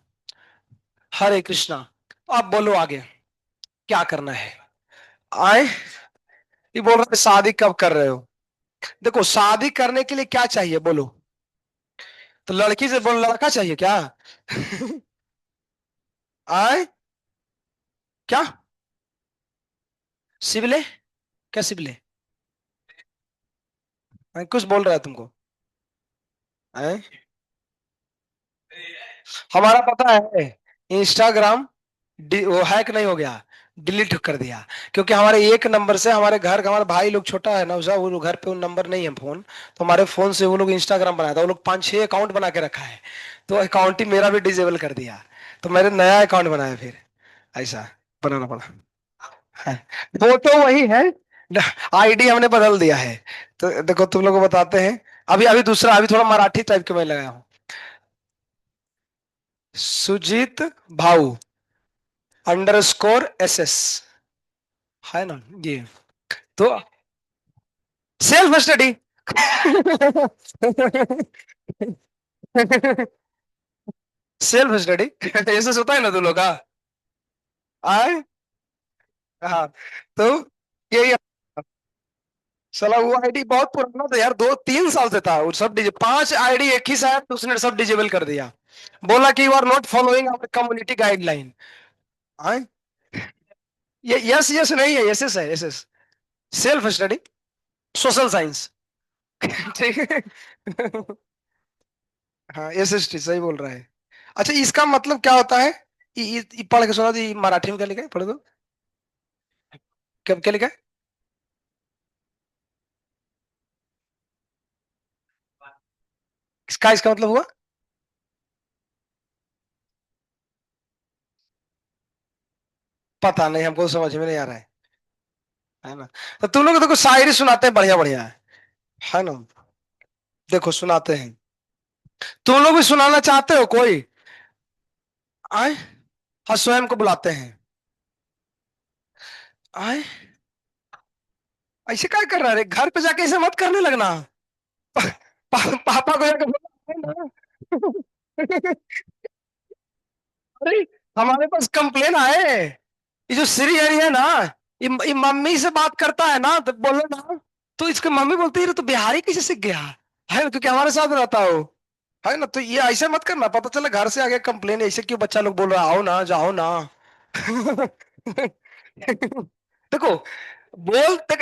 हरे कृष्णा। अब बोलो आगे क्या करना है। आए, ये बोल रहे थे शादी कब कर रहे हो। देखो, शादी करने के लिए क्या चाहिए बोलो। तो लड़की से बोल, लड़का चाहिए क्या? आए, क्या? सिबले? क्या सिबले? कुछ बोल रहा है तुमको? आए? हमारा पता है, इंस्टाग्राम वो हैक नहीं हो गया, डिलीट कर दिया। क्योंकि हमारे एक नंबर से हमारे घर का, हमारे भाई लोग छोटा है ना उसका, वो लोग घर पे उन नंबर नहीं है फोन। तो हमारे फोन से वो लोग इंस्टाग्राम बनाया था, वो लोग 5-6 अकाउंट बना के रखा है। तो अकाउंट ही मेरा भी डिसेबल कर दिया। तो मैंने नया अकाउंट बनाया फिर, ऐसा बनाना पड़ा है। वो तो वही है, आईडी हमने बदल दिया है। तो देखो तुम लोग को बताते हैं। अभी अभी दूसरा, अभी थोड़ा मराठी टाइप के मैं लगाया हूँ। सुजीत भाऊ _SS, है ना ये। तो सेल्फ स्टडी। सेल्फ स्टडी ऐसे होता है ना तुम लोग का। आए? हाँ। तो यही, साला वो आईडी बहुत पुराना था यार, 2-3 साल से था वो सब 5 आईडी एक ही साथ, तो उसने सब डिजेबल कर दिया। बोला कि you are not following our community guideline. आए? ये यस यस नहीं है, एस एस है, S S. Self study, social science. ठीक है। हाँ, SST सही बोल रहा है। अच्छा, इसका मतलब क्या होता है? पढ़ के सुना दी, मराठी में क्या लिखा है, पढ़ दो। क्या क्या लिखा है? इसका मतलब हुआ? पता नहीं, हमको समझ में नहीं आ रहा है ना। तो तुम लोग देखो, शायरी सुनाते हैं बढ़िया बढ़िया, है ना। देखो सुनाते हैं। तुम लोग भी सुनाना चाहते हो कोई? आए? हाँ, स्वयं को बुलाते हैं। आए? ऐसे क्या कर रहा है, घर पे जाके ऐसे मत करने लगना। पापा को जाके बोलना। अरे, हमारे पास कंप्लेन आए। ये जो श्री हरि है ना, ये मम्मी से बात करता है ना, तो बोलो ना। तो इसके मम्मी बोलती है, "ये तो बिहारी कैसे सीख गया है, क्योंकि हमारे साथ रहता हो, है ना। तो ये ऐसे मत करना, पता चला घर से आगे कंप्लेन, ऐसे क्यों बच्चा लोग बोल रहा है, आओ ना जाओ ना।" देखो,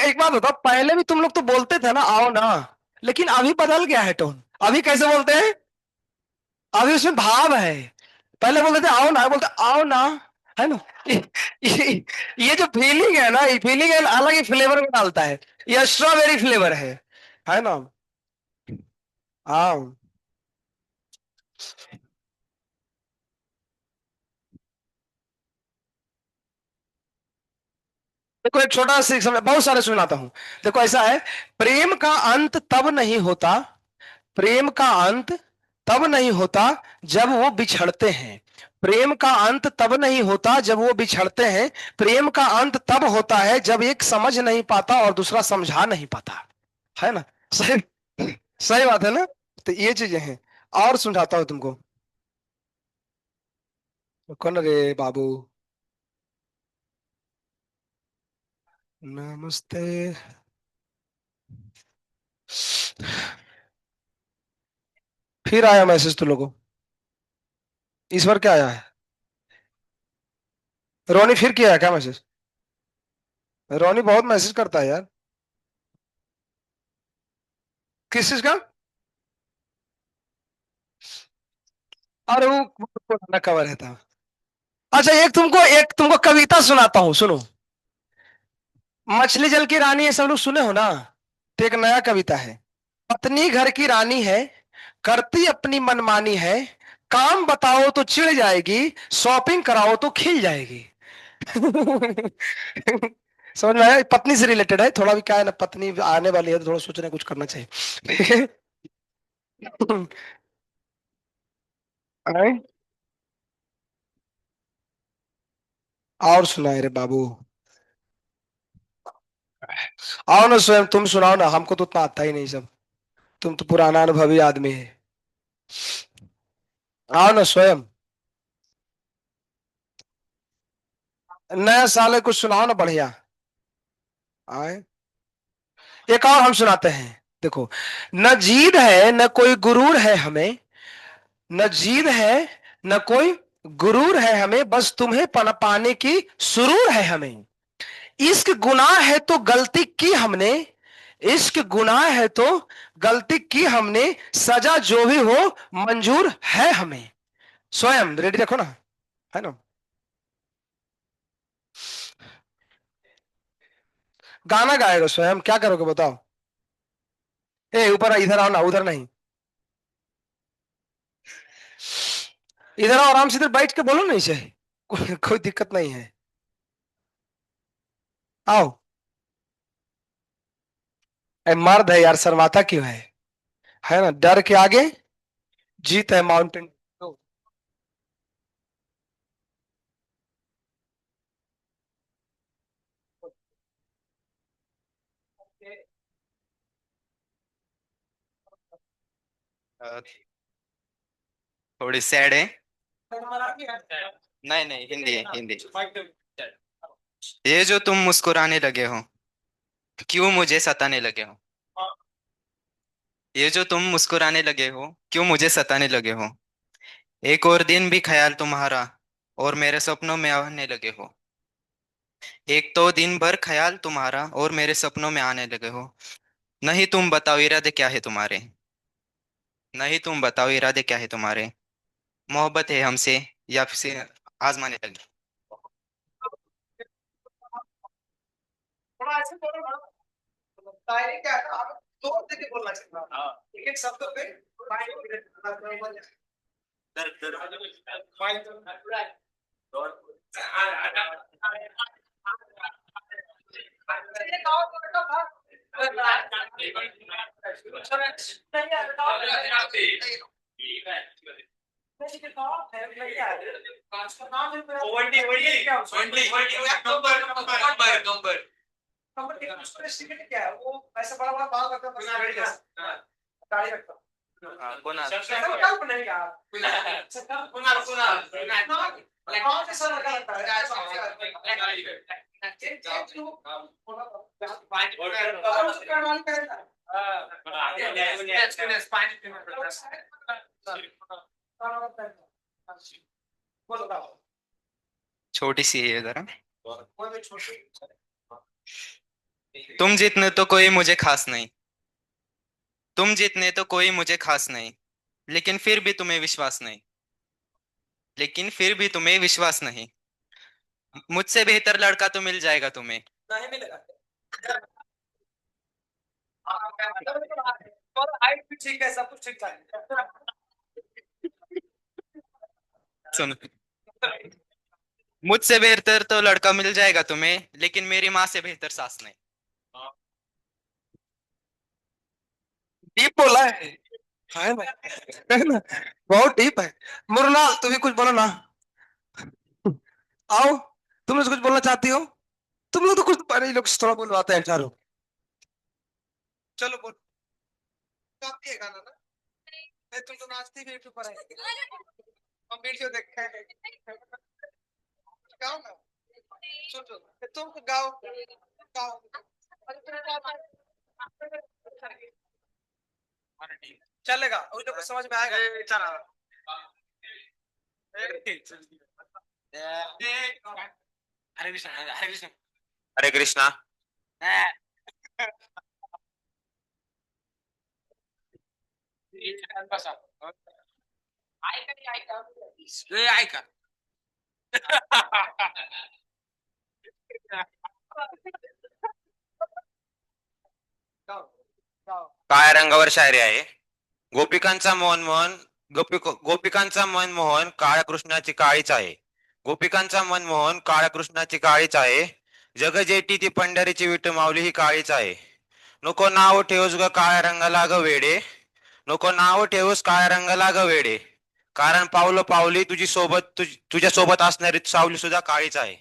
एक बात बताओ, पहले भी तुम लोग तो बोलते थे ना आओ ना, लेकिन अभी बदल गया है टोन। अभी कैसे बोलते हैं? अभी उसमें भाव है। पहले बोलते थे आओ ना, बोलते आओ ना, है ना। ये, ये जो फीलिंग है ना, ये फीलिंग है, अलग ही फ्लेवर में डालता है। ये स्ट्रॉबेरी फ्लेवर है ना। हाँ। देखो, एक छोटा सा समय, बहुत सारे सुनाता हूं। देखो ऐसा है, प्रेम का अंत तब नहीं होता, प्रेम का अंत तब नहीं होता जब वो बिछड़ते हैं। प्रेम का अंत तब नहीं होता जब वो बिछड़ते हैं। प्रेम का अंत तब होता है जब एक समझ नहीं पाता और दूसरा समझा नहीं पाता, है ना। सही, सही बात है ना। तो ये चीजें हैं। और समझाता हूं तुमको। कौन रे बाबू? नमस्ते। फिर आया मैसेज तुम लोगों को। इस बार क्या आया है? रोनी फिर किया है क्या मैसेज? रोनी बहुत मैसेज करता है यार। किस चीज का? अरे वो पुराना कवर है था। अच्छा, एक तुमको कविता सुनाता हूँ, सुनो। मछली जल की रानी, ये सब लोग सुने हो ना। तो एक नया कविता है। पत्नी घर की रानी है, करती अपनी मनमानी है, काम बताओ तो चिढ़ जाएगी, शॉपिंग कराओ तो खिल जाएगी। समझ में आया? पत्नी से रिलेटेड है थोड़ा भी, क्या है ना, पत्नी आने वाली है तो थोड़ा सोचना कुछ करना चाहिए। ठीक है। आए? और सुनाए रे बाबू। आओ ना स्वयं, तुम सुनाओ ना, हमको तो उतना आता ही नहीं सब। तुम तो पुराना अनुभवी आदमी है। आओ ना स्वयं। नया साल है, कुछ सुनाओ ना बढ़िया। आए? एक और हम सुनाते हैं। देखो, न जीद है न कोई गुरूर है हमें, न जीद है न कोई गुरूर है हमें, बस तुम्हें पाने की सुरूर है हमें। इश्क गुनाह है तो गलती की हमने, इश्क गुनाह है तो गलती की हमने, सजा जो भी हो मंजूर है हमें। स्वयं रेडी रखो ना, है ना? गाना गाएगा स्वयं, क्या करोगे बताओ? ए ऊपर इधर आओ ना, उधर नहीं। इधर आओ, आराम से इधर बैठ के बोलो ना इसे। कोई दिक्कत नहीं है। आओ। ए मर्द है यार, शर्माता क्यों है ना? डर के आगे जीत है, माउंटेन। अ, थोड़ी सैड है। नहीं नहीं, हिंदी है, हिंदी। ये जो तुम मुस्कुराने लगे हो, क्यों मुझे सताने लगे हो। ये जो तुम मुस्कुराने लगे हो, क्यों मुझे सताने लगे हो। एक और दिन भी ख्याल तुम्हारा और मेरे सपनों में आने लगे हो। एक तो दिन भर ख्याल तुम्हारा और मेरे सपनों में आने लगे हो। नहीं तुम बताओ इरादे क्या है तुम्हारे। नहीं तुम बताओ इरादे क्या है तुम्हारे। मोहब्बत है हमसे या फिर आजमाने लगे। थोड़ा ऐसे बोलो ना, डायरेक्ट क्या है ना, आप जोर देके बोलना चाहिए। हाँ, एक एक शब्द पे दर दर फाइल तो वंडी वंडी वंडी वंडी नंबर नंबर नंबर कंपटीशन उसका सीक्रेट क्या है? वो ऐसा बड़ा बड़ा बाल रखता है, बस रेडी जैसा दाढ़ी रखता है। कोना संकल्प नहीं यार, संकल्प कुनाल कुनाल कौन से सर लगा लगता है? पांच करवाने का है। बोलो। छोटी सी है जरा। तुम जितने तो कोई मुझे खास नहीं। तुम जितने तो कोई मुझे खास नहीं। लेकिन फिर भी तुम्हें विश्वास नहीं। लेकिन फिर भी तुम्हें विश्वास नहीं। मुझसे बेहतर लड़का तो मिल जाएगा तुम्हें। नहीं मिलेगा। और हाइट भी ठीक है, सब कुछ ठीक ठाक सुनो, मुझसे बेहतर तो लड़का मिल जाएगा तुम्हें, लेकिन मेरी माँ से बेहतर सास नहीं। डीप बोला है ना? है ना? बहुत डीप है। मुरना, तुम भी कुछ बोलो ना। आओ, तुम लोग कुछ बोलना चाहती हो? तुम लोग तो कुछ पहले ही लोग थोड़ा बोलवाते हैं चारों। चलो बोल। गाती है गाना ना? नहीं, तुम तो नाचती भी यूट्यूब पर है। हम वीडियो देखते हैं। गाओ ना। सुन तुम गाओ। गाओ। चलेगा, उन लोग को समझ में आएगा। चला। हरे कृष्ण हरे कृष्ण। हरे कृष्णा। ऐका. काळ्या रंगावर शायरी आहे. गोपिकांचा मोहन मोहन, गोपिकांचा मनमोहन काळ्या कृष्णाची काळीच आहे. गोपिकांचा मनमोहन काळकृष्णाची काळीच आहे. जग जेटी ती पंढरीची विठ माऊली ही काळीच आहे. नको नाव ठेवूस ग काळ्या रंगाला ग वेडे. नको नाव ठेवूस काळ्या रंगाला ग वेडे. कारण पावलो पावली तुझी सोबत तुझ्या सोबत असणारी सावली सुद्धा काळीच आहे.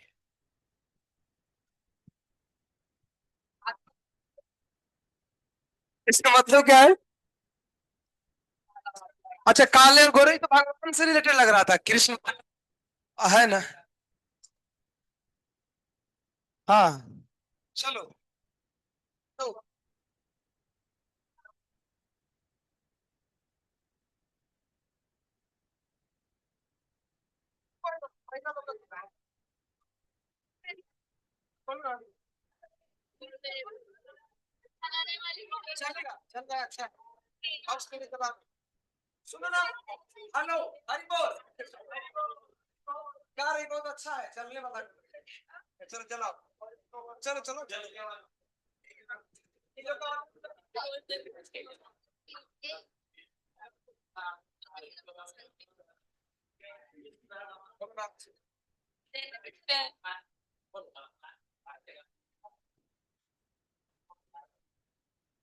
इसका मतलब क्या है? अच्छा, काले और गोरे तो भगवान से रिलेटेड लग रहा था, कृष्ण है ना? हाँ, चलो तो चलेगा, चल रहा है, अच्छा। अब उसके लिए जवाब सुनो ना। हेलो, हरि बोल। कार ही बहुत अच्छा है, चलने वाला। चलो चलो चलो चलो चलो। ये जो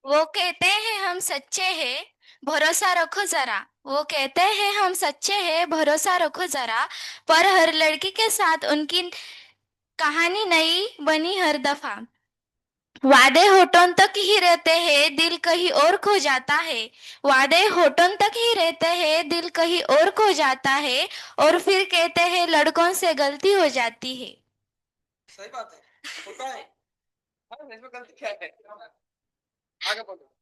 वो कहते हैं हम सच्चे हैं, भरोसा रखो जरा। वो कहते हैं हम सच्चे हैं, भरोसा रखो जरा। पर हर लड़की के साथ उनकी कहानी नई बनी हर दफा। वादे होठों तक ही रहते हैं, दिल कहीं और खो जाता है। वादे होठों तक ही रहते हैं, दिल कहीं और खो जाता है। और फिर कहते हैं लड़कों से गलती हो जाती है। सही बात है, होता है। हाँ, इसमें गलती क्या है? आगे बोलो।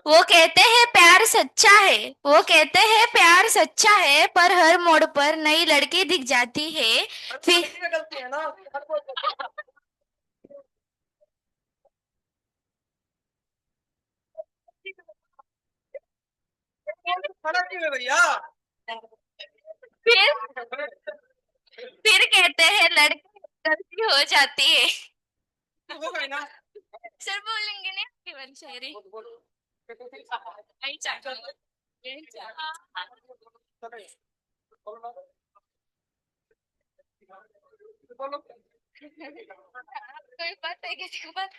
वो कहते हैं प्यार सच्चा है। वो कहते हैं प्यार सच्चा है, पर हर मोड़ पर नई लड़की दिख जाती है। फिर लड़की में गलती है ना। खड़ा क्यों है भैया? फिर फिर कहते हैं लड़की गलती हो जाती है। हो गई ना। सर बोलेंगे नहीं आपकी वाली शायरी? बोलो। आई चाहिए। बोलो। कोई बात है, किसी को बात